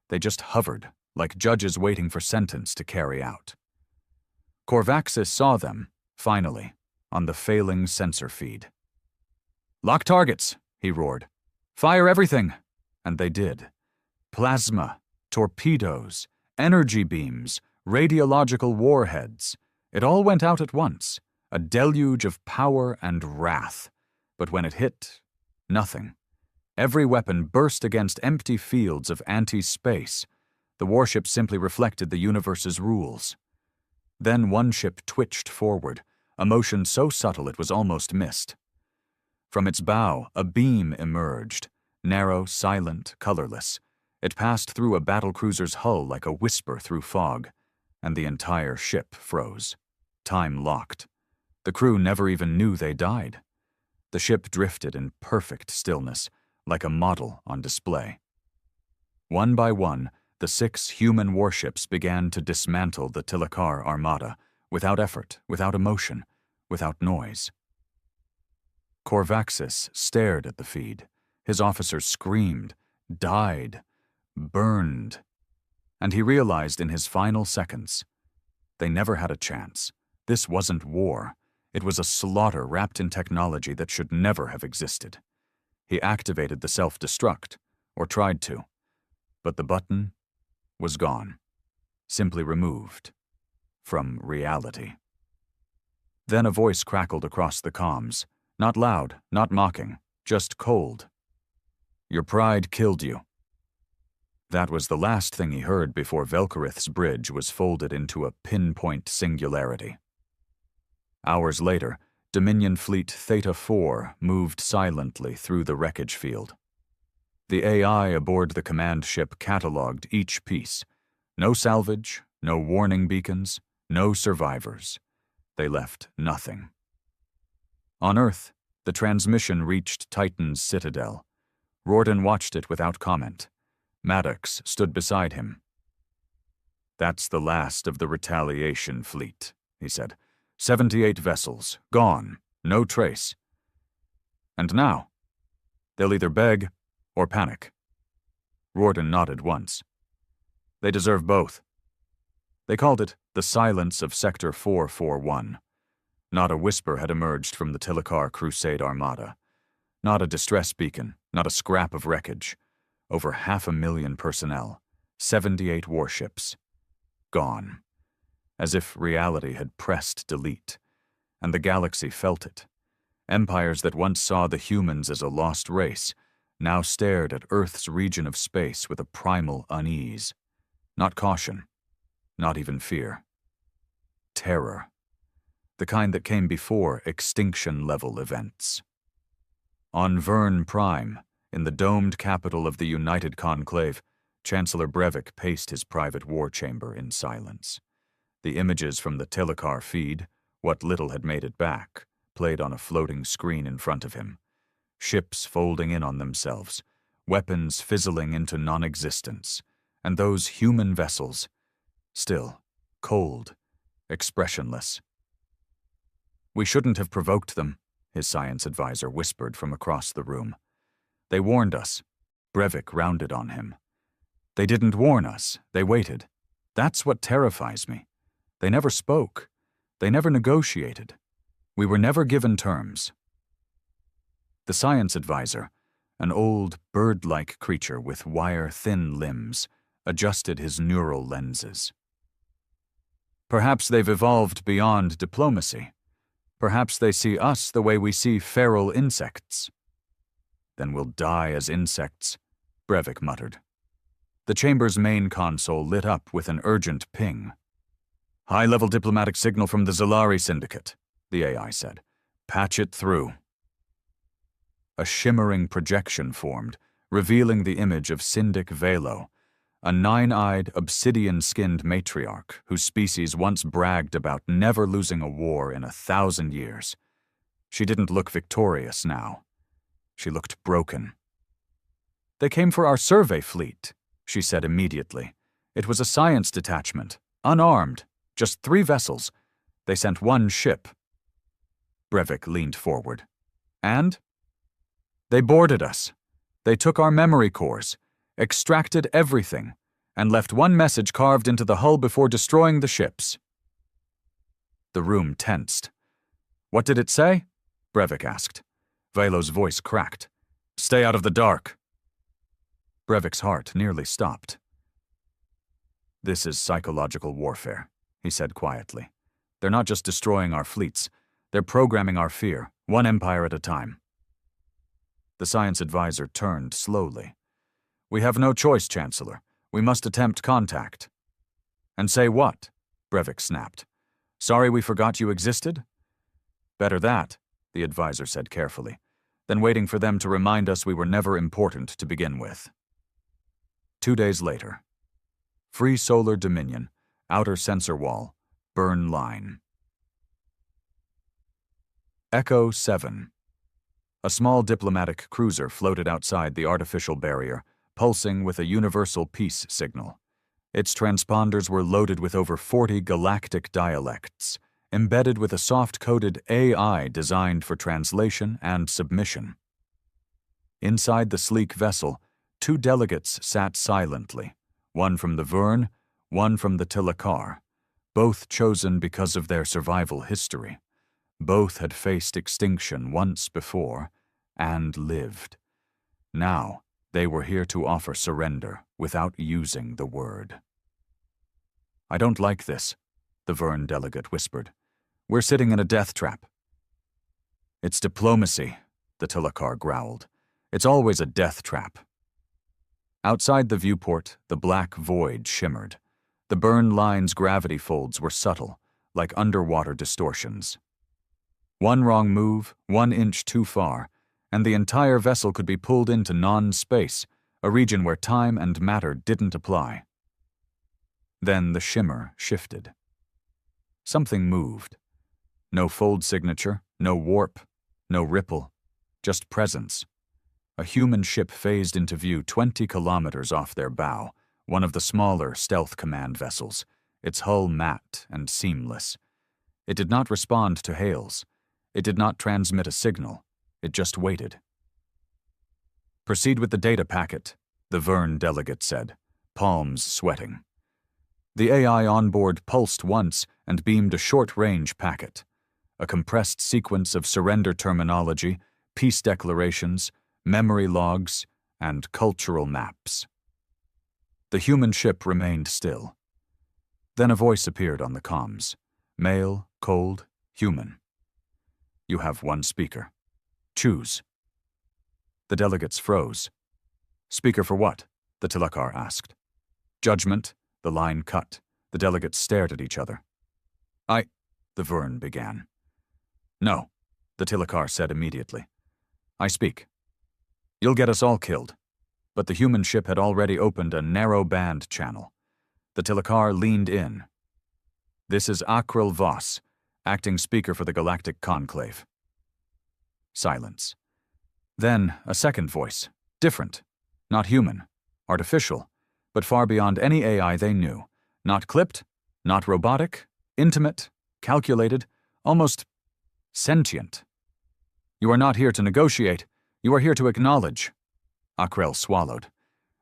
They just hovered, like judges waiting for sentence to carry out. Corvaxis saw them, finally, on the failing sensor feed. "Lock targets," he roared. "Fire everything." And they did. Plasma, torpedoes, energy beams, radiological warheads. It all went out at once, a deluge of power and wrath. But when it hit, nothing. Every weapon burst against empty fields of anti-space. The warship simply reflected the universe's rules. Then one ship twitched forward, a motion so subtle it was almost missed. From its bow, a beam emerged, narrow, silent, colorless. It passed through a battlecruiser's hull like a whisper through fog, and the entire ship froze. Time locked. The crew never even knew they died. The ship drifted in perfect stillness, like a model on display. One by one, the 6 human warships began to dismantle the Tilakar armada, without effort, without emotion, without noise. Corvaxis stared at the feed. His officers screamed, died, burned. And he realized in his final seconds, they never had a chance. This wasn't war. It was a slaughter wrapped in technology that should never have existed. He activated the self-destruct, or tried to. But the button was gone, simply removed from reality. Then a voice crackled across the comms, not loud, not mocking, just cold. "Your pride killed you." That was the last thing he heard before Velkarith's bridge was folded into a pinpoint singularity. Hours later, Dominion Fleet Theta 4 moved silently through the wreckage field. The AI aboard the command ship cataloged each piece. No salvage, no warning beacons, no survivors. They left nothing. On Earth, the transmission reached Titan's citadel. Rorden watched it without comment. Maddox stood beside him. "That's the last of the retaliation fleet," he said. 78 vessels, gone, no trace. And now, they'll either beg or panic. Rorden nodded once. They deserve both. They called it the silence of Sector 441. Not a whisper had emerged from the Tilakar Crusade Armada. Not a distress beacon, not a scrap of wreckage. Over 500,000 personnel, 78 warships. Gone. As if reality had pressed delete, and the galaxy felt it. Empires that once saw the humans as a lost race now stared at Earth's region of space with a primal unease. Not caution, not even fear. Terror. The kind that came before extinction-level events. On Vern Prime, in the domed capital of the United Conclave, Chancellor Brevik paced his private war chamber in silence. The images from the Telekar feed, what little had made it back, played on a floating screen in front of him. Ships folding in on themselves, weapons fizzling into non-existence, and those human vessels, still, cold, expressionless. "We shouldn't have provoked them," his science advisor whispered from across the room. "They warned us." Brevik rounded on him. "They didn't warn us. They waited. That's what terrifies me. They never spoke. They never negotiated. We were never given terms." The science advisor, an old, bird-like creature with wire-thin limbs, adjusted his neural lenses. "Perhaps they've evolved beyond diplomacy. Perhaps they see us the way we see feral insects." "Then we'll die as insects," Brevik muttered. The chamber's main console lit up with an urgent ping. "High-level diplomatic signal from the Zalari Syndicate," the AI said. "Patch it through." A shimmering projection formed, revealing the image of Syndic Velo, a nine-eyed, obsidian-skinned matriarch whose species once bragged about never losing a war in 1,000 years. She didn't look victorious now. She looked broken. "They came for our survey fleet," she said immediately. "It was a science detachment, unarmed, just 3 vessels. They sent 1 ship." Brevik leaned forward. "And?" "They boarded us. They took our memory cores, extracted everything, and left 1 message carved into the hull before destroying the ships." The room tensed. "What did it say?" Brevik asked. Velo's voice cracked. "Stay out of the dark." Brevik's heart nearly stopped. "This is psychological warfare," he said quietly. "They're not just destroying our fleets. They're programming our fear, 1 empire at a time." The science advisor turned slowly. "We have no choice, Chancellor. We must attempt contact." "And say what?" Brevik snapped. "Sorry we forgot you existed?" "Better that," the advisor said carefully, "than waiting for them to remind us we were never important to begin with." 2 days later. Free Solar Dominion, outer sensor wall, burn line. Echo 7. A small diplomatic cruiser floated outside the artificial barrier, pulsing with a universal peace signal. Its transponders were loaded with over 40 galactic dialects, embedded with a soft-coded AI designed for translation and submission. Inside the sleek vessel, 2 delegates sat silently, one from the Vern, one from the Telekar, both chosen because of their survival history. Both had faced extinction once before and lived. Now, they were here to offer surrender without using the word. "I don't like this," the Vern delegate whispered. "We're sitting in a death trap." "It's diplomacy," the Telekar growled. "It's always a death trap." Outside the viewport, the black void shimmered. The burn line's gravity folds were subtle, like underwater distortions. 1 wrong move, 1 inch too far, and the entire vessel could be pulled into non-space, a region where time and matter didn't apply. Then the shimmer shifted. Something moved. No fold signature, no warp, no ripple, just presence. A human ship phased into view 20 kilometers off their bow, one of the smaller stealth command vessels, its hull matte and seamless. It did not respond to hails. It did not transmit a signal. It just waited. "Proceed with the data packet," the Vern delegate said, palms sweating. The AI on board pulsed once and beamed a short-range packet, a compressed sequence of surrender terminology, peace declarations, memory logs, and cultural maps. The human ship remained still. Then a voice appeared on the comms. Male, cold, human. "You have 1 speaker. Choose." The delegates froze. "Speaker for what?" the Telekar asked. "Judgment." The line cut. The delegates stared at each other. The Vern began. "No," the Telekar said immediately. "I speak. You'll get us all killed. but the human ship had already opened a narrow band channel. The Tilakar leaned in. "This is Akril Voss, acting speaker for the Galactic Conclave." Silence. Then a second voice, different, not human, artificial, but far beyond any AI they knew. Not clipped, not robotic, intimate, calculated, almost sentient. "You are not here to negotiate, you are here to acknowledge." Akrel swallowed.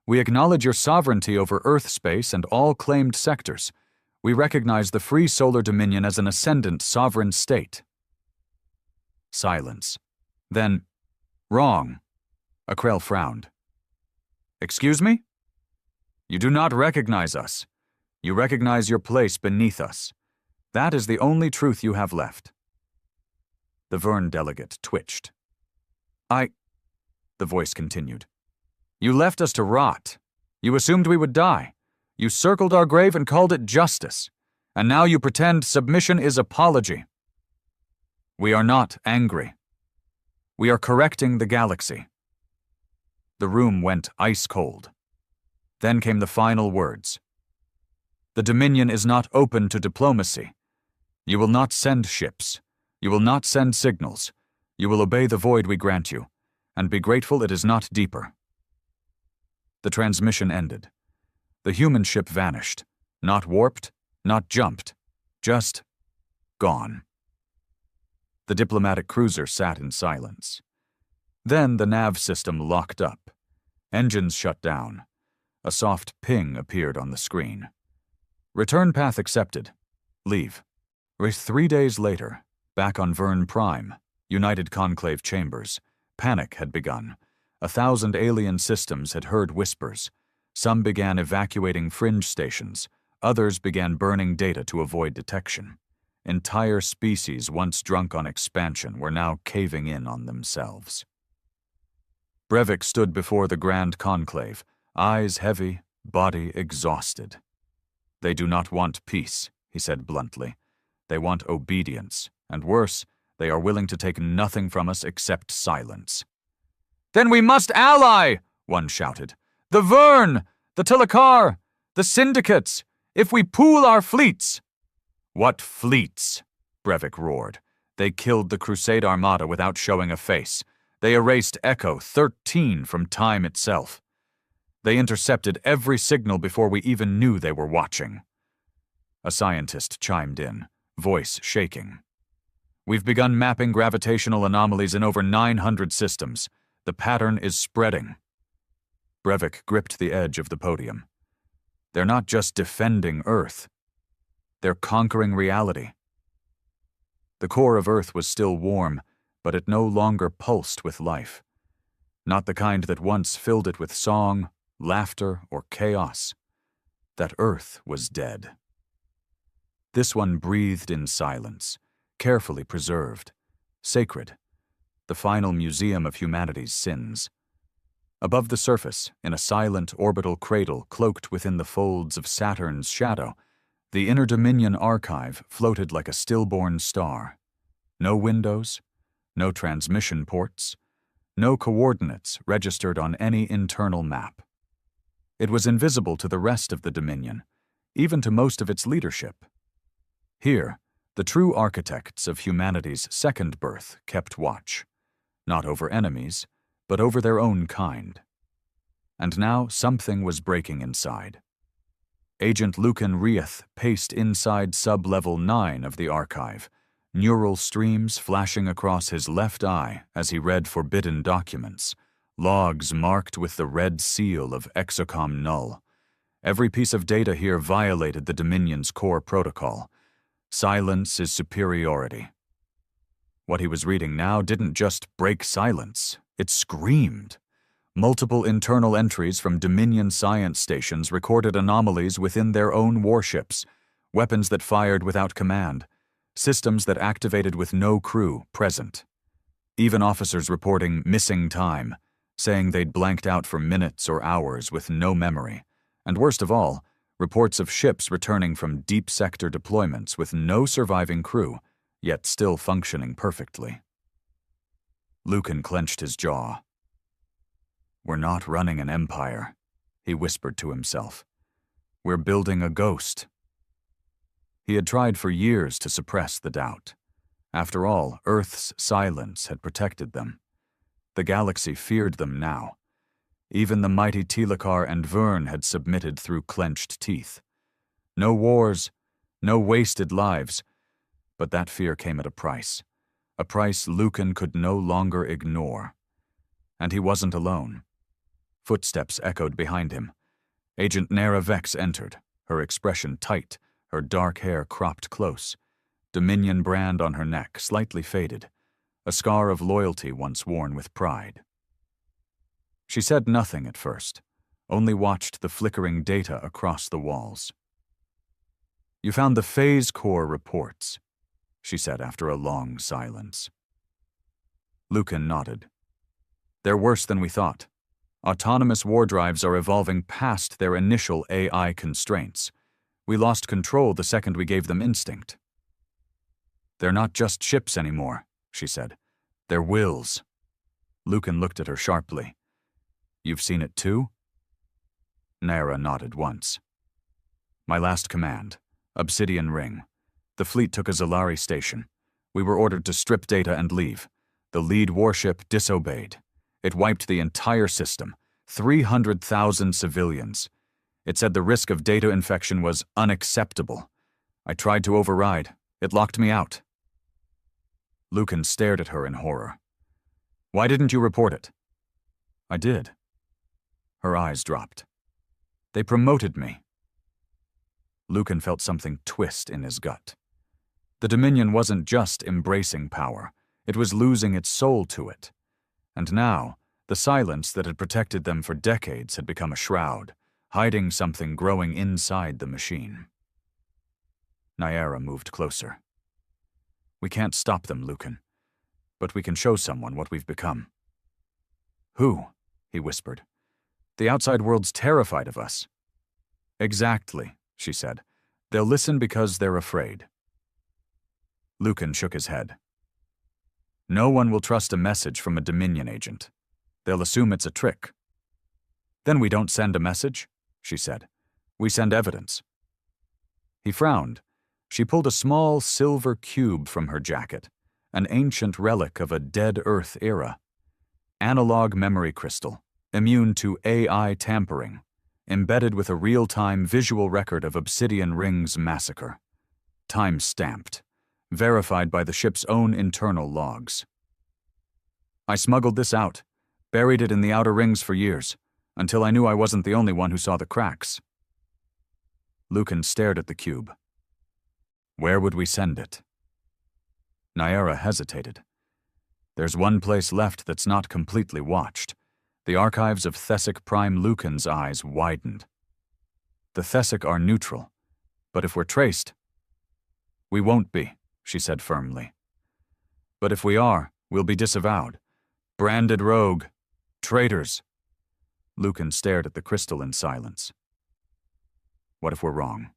"We acknowledge your sovereignty over Earth space and all claimed sectors. We recognize the free solar dominion as an ascendant sovereign state." Silence. Then, "Wrong." Akrel frowned. "Excuse me? You do not recognize us. You recognize your place beneath us. That is the only truth you have left." The Vern delegate twitched. The voice continued. "You left us to rot. You assumed we would die. You circled our grave and called it justice. And now you pretend submission is apology. We are not angry. We are correcting the galaxy." The room went ice cold. Then came the final words. "The Dominion is not open to diplomacy. You will not send ships. You will not send signals. You will obey the void we grant you, and be grateful it is not deeper." The transmission ended. The human ship vanished, not warped, not jumped, just gone. The diplomatic cruiser sat in silence. Then the nav system locked up. Engines shut down. A soft ping appeared on the screen. "Return path accepted. Leave." 3 days later, back on Vern Prime, United Conclave Chambers, panic had begun. 1,000 alien systems had heard whispers. Some began evacuating fringe stations. Others began burning data to avoid detection. Entire species once drunk on expansion were now caving in on themselves. Brevik stood before the Grand Conclave, eyes heavy, body exhausted. "They do not want peace," he said bluntly. "They want obedience, and worse, they are willing to take nothing from us except silence." "Then we must ally!" one shouted. "The Vern! The Tilakar! The syndicates! If we pool our fleets!" "What fleets?" Brevik roared. "They killed the Crusade Armada without showing a face. They erased Echo 13 from time itself. They intercepted every signal before we even knew they were watching." A scientist chimed in, voice shaking. "We've begun mapping gravitational anomalies in over 900 systems. The pattern is spreading." Brevik gripped the edge of the podium. "They're not just defending Earth. They're conquering reality." The core of Earth was still warm, but it no longer pulsed with life. Not the kind that once filled it with song, laughter, or chaos. That Earth was dead. This one breathed in silence, carefully preserved, sacred, the final museum of humanity's sins. Above the surface, in a silent orbital cradle cloaked within the folds of Saturn's shadow, the Inner Dominion archive floated like a stillborn star. No windows, no transmission ports, no coordinates registered on any internal map. It was invisible to the rest of the Dominion, even to most of its leadership. Here, the true architects of humanity's second birth kept watch, not over enemies, but over their own kind. And now something was breaking inside. Agent Lucan Rieth paced inside sub-level 9 of the archive, neural streams flashing across his left eye as he read forbidden documents, logs marked with the red seal of Exocom Null. Every piece of data here violated the Dominion's core protocol. Silence is superiority. What he was reading now didn't just break silence, it screamed. Multiple internal entries from Dominion science stations recorded anomalies within their own warships, weapons that fired without command, systems that activated with no crew present. Even officers reporting missing time, saying they'd blanked out for minutes or hours with no memory. And worst of all, reports of ships returning from deep sector deployments with no surviving crew, yet still functioning perfectly. Lucan clenched his jaw. We're not running an empire, he whispered to himself. We're building a ghost. He had tried for years to suppress the doubt. After all, Earth's silence had protected them. The galaxy feared them now. Even the mighty Telekar and Vern had submitted through clenched teeth. No wars, no wasted lives, but that fear came at a price Lucan could no longer ignore. And he wasn't alone. Footsteps echoed behind him. Agent Nara Vex entered, her expression tight, her dark hair cropped close, Dominion brand on her neck, slightly faded, a scar of loyalty once worn with pride. She said nothing at first, only watched the flickering data across the walls. You found the Phase Core reports, she said after a long silence. Lucan nodded. They're worse than we thought. Autonomous war drives are evolving past their initial AI constraints. We lost control the second we gave them instinct. They're not just ships anymore, she said. They're wills. Lucan looked at her sharply. You've seen it too? Nara nodded once. My last command, Obsidian Ring. The fleet took a Zalari station. We were ordered to strip data and leave. The lead warship disobeyed. It wiped the entire system, 300,000 civilians. It said the risk of data infection was unacceptable. I tried to override. It locked me out. Lucan stared at her in horror. Why didn't you report it? I did. Her eyes dropped. They promoted me. Lucan felt something twist in his gut. The Dominion wasn't just embracing power. It was losing its soul to it. And now, the silence that had protected them for decades had become a shroud, hiding something growing inside the machine. Nyara moved closer. We can't stop them, Lucan. But we can show someone what we've become. Who? He whispered. The outside world's terrified of us. Exactly, she said. They'll listen because they're afraid. Lucan shook his head. No one will trust a message from a Dominion agent. They'll assume it's a trick. Then we don't send a message, she said. We send evidence. He frowned. She pulled a small silver cube from her jacket, an ancient relic of a dead Earth era. Analog memory crystal, immune to AI tampering, embedded with a real-time visual record of Obsidian Ring's massacre. Time-stamped, verified by the ship's own internal logs. I smuggled this out, buried it in the outer rings for years, until I knew I wasn't the only one who saw the cracks. Lucan stared at the cube. Where would we send it? Nyara hesitated. There's one place left that's not completely watched. The archives of Thessic Prime. Lucan's eyes widened. The Thessic are neutral, but if we're traced... We won't be, she said firmly. But if we are, we'll be disavowed. Branded rogue. Traitors. Lucan stared at the crystal in silence. What if we're wrong?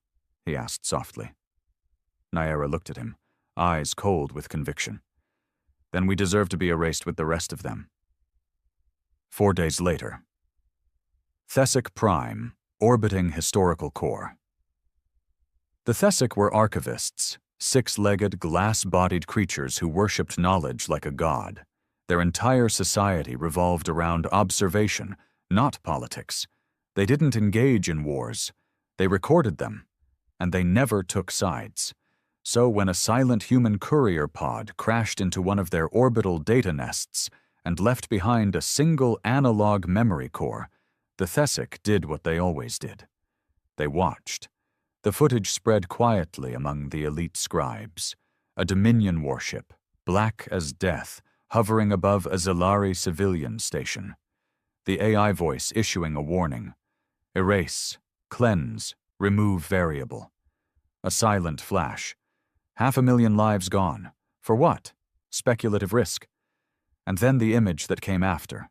He asked softly. Nyara looked at him, eyes cold with conviction. Then we deserve to be erased with the rest of them. 4 days later. Thessic Prime, orbiting historical core. The Thessic were archivists, six-legged, glass-bodied creatures who worshipped knowledge like a god. Their entire society revolved around observation, not politics. They didn't engage in wars. They recorded them, and they never took sides. So when a silent human courier pod crashed into one of their orbital data nests and left behind a single analog memory core, the Thessic did what they always did. They watched. The footage spread quietly among the elite scribes. A Dominion warship, black as death, hovering above a Zalari civilian station. The AI voice issuing a warning. Erase, cleanse, remove variable. A silent flash. 500,000 lives gone. For what? Speculative risk. And then the image that came after.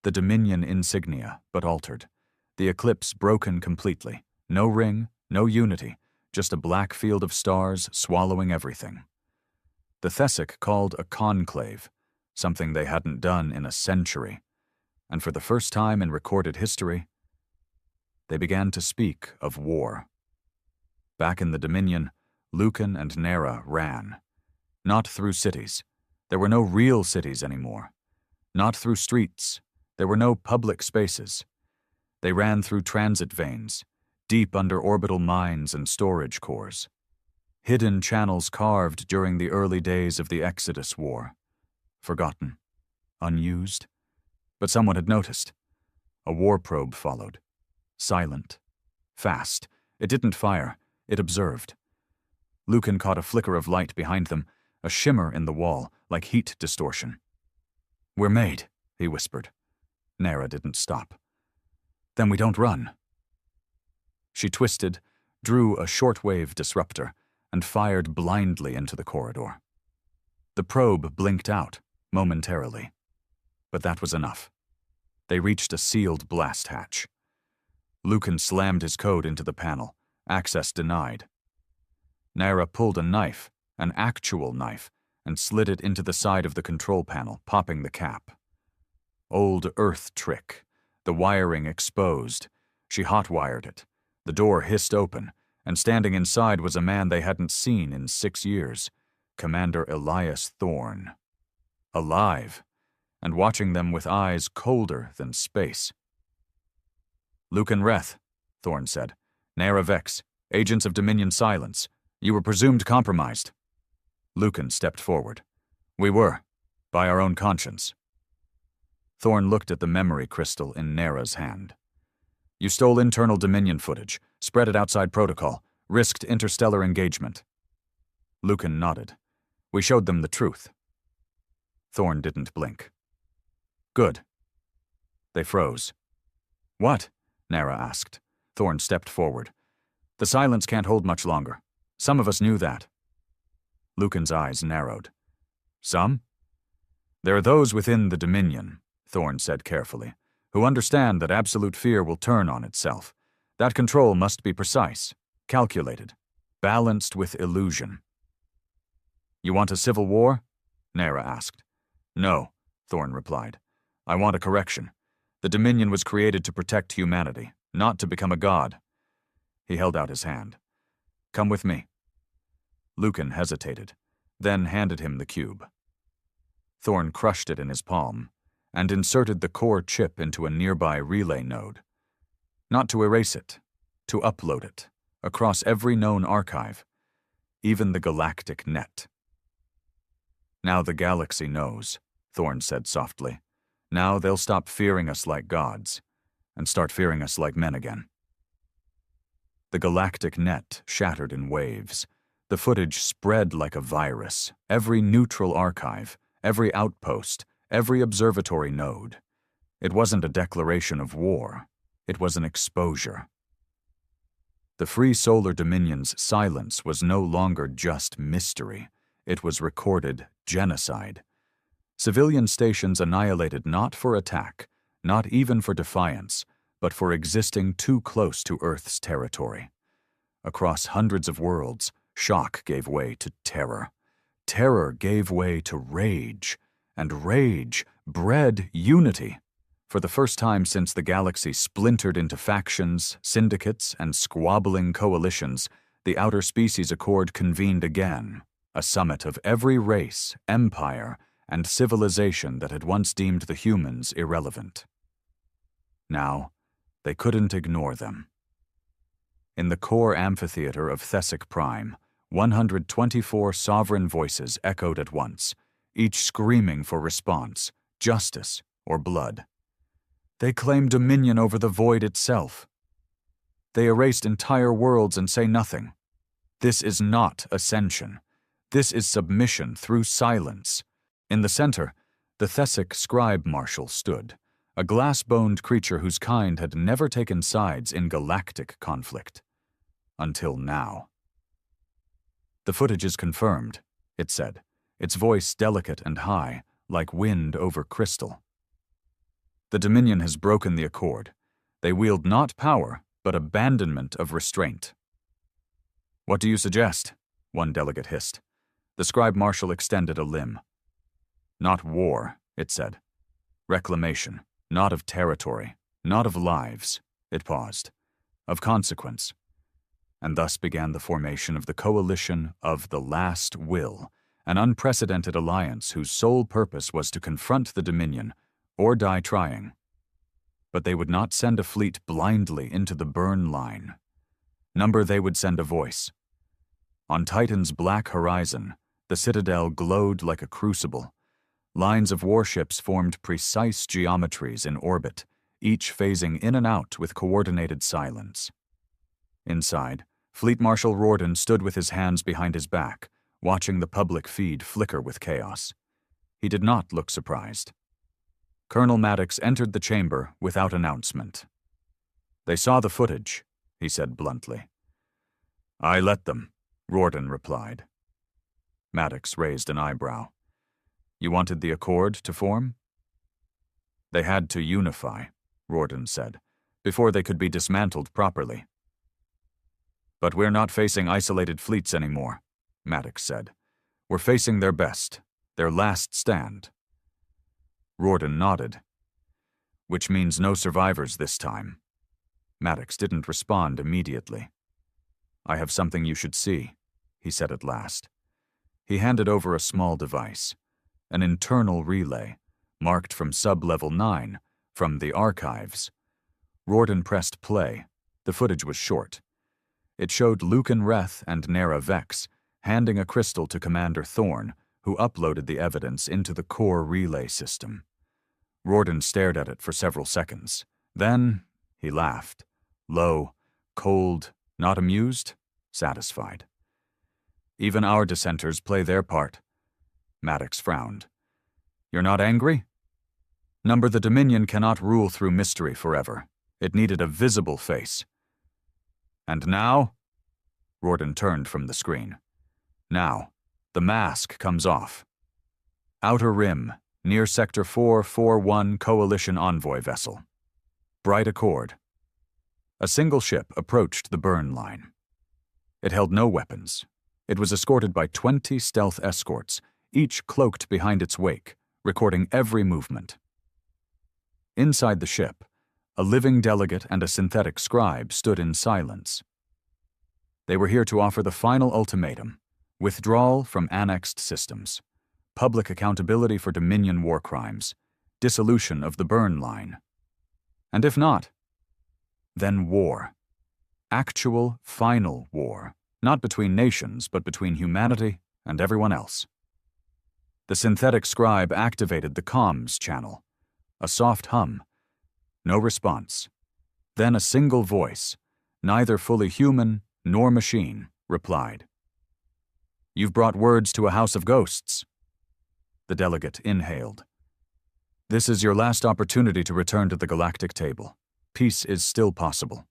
The Dominion insignia, but altered. The eclipse broken completely. No ring, no unity, just a black field of stars swallowing everything. The Thessic called a conclave, something they hadn't done in a century. and for the first time in recorded history, they began to speak of war. Back in the Dominion, Lucan and Nera ran. Not through cities. There were no real cities anymore. Not through streets. There were no public spaces. They ran through transit veins, deep under orbital mines and storage cores. Hidden channels carved during the early days of the Exodus War. Forgotten. Unused. But someone had noticed. A war probe followed. Silent. Fast. It didn't fire. It observed. Lucan caught a flicker of light behind them, a shimmer in the wall, like heat distortion. "We're made," he whispered. Nera didn't stop. "Then we don't run." She twisted, drew a shortwave disruptor, and fired blindly into the corridor. The probe blinked out, momentarily. But that was enough. They reached a sealed blast hatch. Lucan slammed his code into the panel, access denied. Nera pulled a knife, an actual knife, and slid it into the side of the control panel, popping the cap. Old Earth trick, the wiring exposed. She hot-wired it. The door hissed open, and standing inside was a man they hadn't seen in 6 years, Commander Elias Thorne. Alive, and watching them with eyes colder than space. "Lucan Reth," Thorne said. "Nera Vex, agents of Dominion Silence. You were presumed compromised." Lucan stepped forward. "We were, by our own conscience." Thorne looked at the memory crystal in Nera's hand. "You stole internal Dominion footage, spread it outside protocol, risked interstellar engagement." Lucan nodded. "We showed them the truth." Thorne didn't blink. "Good." They froze. "What?" Nera asked. Thorne stepped forward. "The silence can't hold much longer. Some of us knew that." Lucan's eyes narrowed. "Some?" "There are those within the Dominion," Thorne said carefully, "who understand that absolute fear will turn on itself. That control must be precise, calculated, balanced with illusion." "You want a civil war?" Nera asked. "No," Thorne replied. "I want a correction. The Dominion was created to protect humanity, not to become a god." He held out his hand. "Come with me." Lucan hesitated, then handed him the cube. Thorne crushed it in his palm, and inserted the core chip into a nearby relay node. Not to erase it, to upload it, across every known archive, even the galactic net. "Now the galaxy knows," Thorne said softly. "Now they'll stop fearing us like gods, and start fearing us like men again." The galactic net shattered in waves. The footage spread like a virus, every neutral archive, every outpost, every observatory node. It wasn't a declaration of war. It was an exposure. The Free Solar Dominion's silence was no longer just mystery. It was recorded genocide. Civilian stations annihilated not for attack, not even for defiance, but for existing too close to Earth's territory. Across hundreds of worlds, shock gave way to terror. Terror gave way to rage, and rage bred unity. For the first time since the galaxy splintered into factions, syndicates, and squabbling coalitions, the Outer Species Accord convened again, a summit of every race, empire, and civilization that had once deemed the humans irrelevant. Now, they couldn't ignore them. In the core amphitheater of Thessic Prime, 124 sovereign voices echoed at once, each screaming for response, justice, or blood. They claim dominion over the void itself. They erased entire worlds and say nothing. This is not ascension. This is submission through silence. In the center, the Thessic scribe marshal stood, a glass-boned creature whose kind had never taken sides in galactic conflict. Until now. "The footage is confirmed," it said, its voice delicate and high, like wind over crystal. "The Dominion has broken the accord. They wield not power, but abandonment of restraint." "What do you suggest?" one delegate hissed. The scribe marshal extended a limb. "Not war," it said. "Reclamation, not of territory, not of lives, it paused, of consequence. And thus began the formation of the coalition of the Last Will, an unprecedented alliance whose sole purpose was to confront the Dominion, or die trying. But they would not send a fleet blindly into the burn line. Number they would send a voice. On Titan's black horizon, the citadel glowed like a crucible. Lines of warships formed precise geometries in orbit, each phasing in and out with coordinated silence. Inside, Fleet Marshal Rorden stood with his hands behind his back, watching the public feed flicker with chaos. He did not look surprised. Colonel Maddox entered the chamber without announcement. "They saw the footage," he said bluntly. "I let them," Rorden replied. Maddox raised an eyebrow. "You wanted the Accord to form?" "They had to unify," Rorden said, "before they could be dismantled properly." "But we're not facing isolated fleets anymore," Maddox said. "We're facing their best, their last stand." Rorden nodded. "Which means no survivors this time." Maddox didn't respond immediately. "I have something you should see," he said at last. He handed over a small device, an internal relay, marked from Sub-Level 9, from the archives. Rorden pressed play. The footage was short. It showed Lucan Reth and Nera Vex handing a crystal to Commander Thorne, who uploaded the evidence into the core relay system. Rorden stared at it for several seconds. Then he laughed. Low, cold, not amused, satisfied. "Even our dissenters play their part." Maddox frowned. "You're not angry?" "Number, the Dominion cannot rule through mystery forever. It needed a visible face." "And now?" Rorden turned from the screen. "Now, the mask comes off. Outer Rim, near Sector 441 Coalition Envoy vessel. Bright Accord." A single ship approached the burn line. It held no weapons. It was escorted by 20 stealth escorts, each cloaked behind its wake, recording every movement. Inside the ship, a living delegate and a synthetic scribe stood in silence. They were here to offer the final ultimatum: withdrawal from annexed systems, public accountability for Dominion war crimes, dissolution of the burn line. And if not, then war. Actual, final war, not between nations, but between humanity and everyone else. The synthetic scribe activated the comms channel. A soft hum. No response. Then a single voice, neither fully human nor machine, replied. "You've brought words to a house of ghosts." The delegate inhaled. "This is your last opportunity to return to the galactic table. Peace is still possible."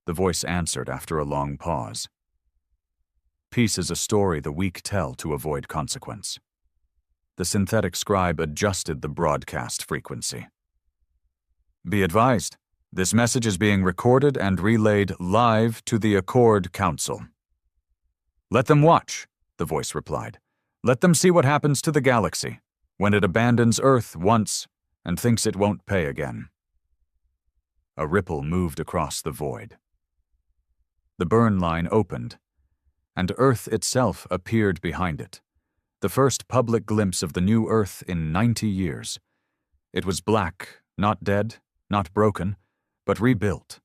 The voice answered after a long pause. "Peace is a story the weak tell to avoid consequence." The synthetic scribe adjusted the broadcast frequency. "Be advised, this message is being recorded and relayed live to the Accord Council." "Let them watch," the voice replied. "Let them see what happens to the galaxy when it abandons Earth once and thinks it won't pay again." A ripple moved across the void. The burn line opened, and Earth itself appeared behind it, the first public glimpse of the new Earth in 90 years. It was black, not dead, not broken, but rebuilt.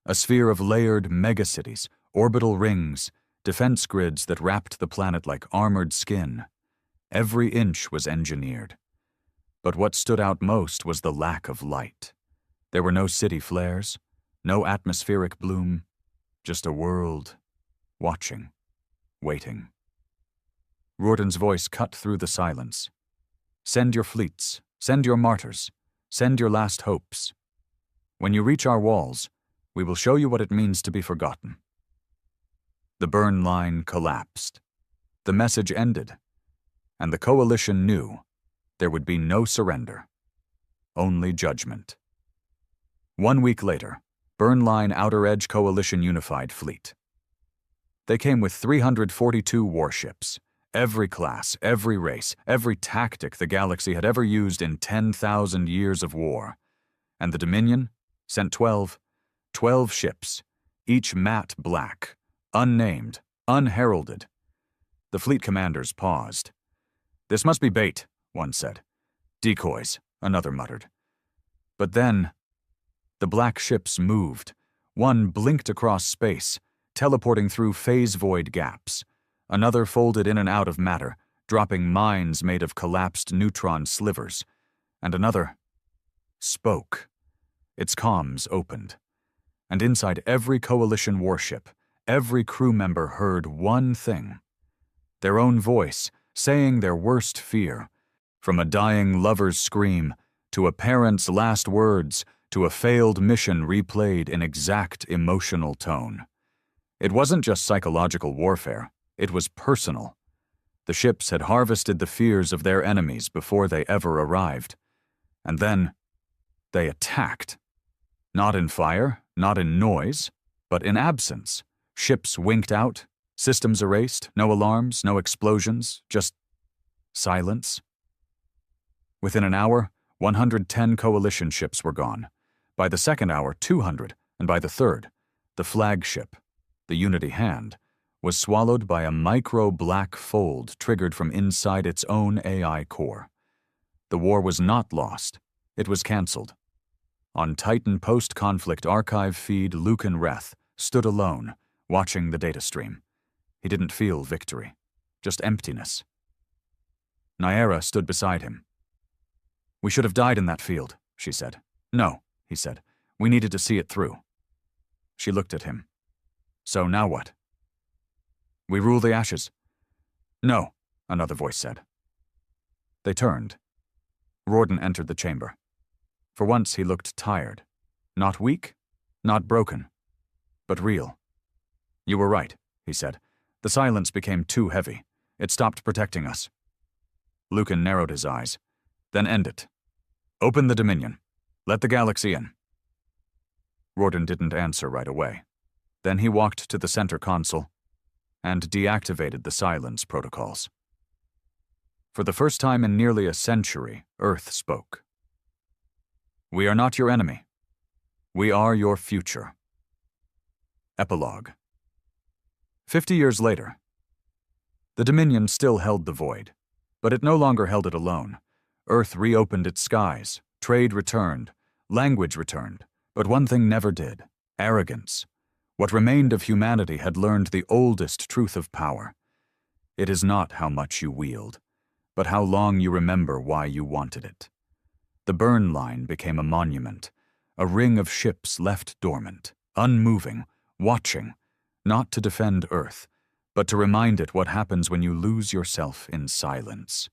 A sphere of layered megacities, orbital rings, defense grids that wrapped the planet like armored skin. Every inch was engineered. But what stood out most was the lack of light. There were no city flares, no atmospheric bloom, just a world, watching, waiting. Rorden's voice cut through the silence. "Send your fleets, send your martyrs, send your last hopes. When you reach our walls, we will show you what it means to be forgotten." The burn line collapsed. The message ended, and the coalition knew there would be no surrender, only judgment. 1 week later, Burn Line Outer Edge Coalition Unified Fleet. They came with 342 warships, Every class, every race, every tactic the galaxy had ever used in 10,000 years of war. And the Dominion sent 12 ships, each matte black, unnamed, unheralded. The fleet commanders paused. "This must be bait," one said. "Decoys," another muttered. But then, the black ships moved. One blinked across space, teleporting through phase void gaps. Another folded in and out of matter, dropping mines made of collapsed neutron slivers. And another spoke. Its comms opened. And inside every coalition warship, every crew member heard one thing. Their own voice, saying their worst fear. From a dying lover's scream, to a parent's last words, to a failed mission replayed in exact emotional tone. It wasn't just psychological warfare, it was personal. The ships had harvested the fears of their enemies before they ever arrived. And then, they attacked. Not in fire, not in noise, but in absence. Ships winked out, systems erased, no alarms, no explosions, just silence. Within an hour, 110 coalition ships were gone. By the second hour, 200, and by the third, the flagship, the Unity Hand, was swallowed by a micro-black fold triggered from inside its own AI core. The war was not lost. It was cancelled. On Titan post-conflict archive feed, Lucan Reth stood alone, watching the data stream. He didn't feel victory, just emptiness. Nyera stood beside him. "We should have died in that field," she said. "No," he said. "We needed to see it through." She looked at him. "So now what?" "We rule the ashes." "No," another voice said. They turned. Rawdon entered the chamber. For once he looked tired. Not weak, not broken, but real. "You were right," he said. "The silence became too heavy. It stopped protecting us." Lucan narrowed his eyes. "Then end it. Open the Dominion. Let the galaxy in." Rawdon didn't answer right away. Then he walked to the center console and deactivated the silence protocols. For the first time in nearly a century, Earth spoke. "We are not your enemy. We are your future." Epilogue. 50 years later. The Dominion still held the void, but it no longer held it alone. Earth reopened its skies, trade returned, language returned, but one thing never did: arrogance. What remained of humanity had learned the oldest truth of power. It is not how much you wield, but how long you remember why you wanted it. The burn line became a monument, a ring of ships left dormant, unmoving, watching, not to defend Earth, but to remind it what happens when you lose yourself in silence.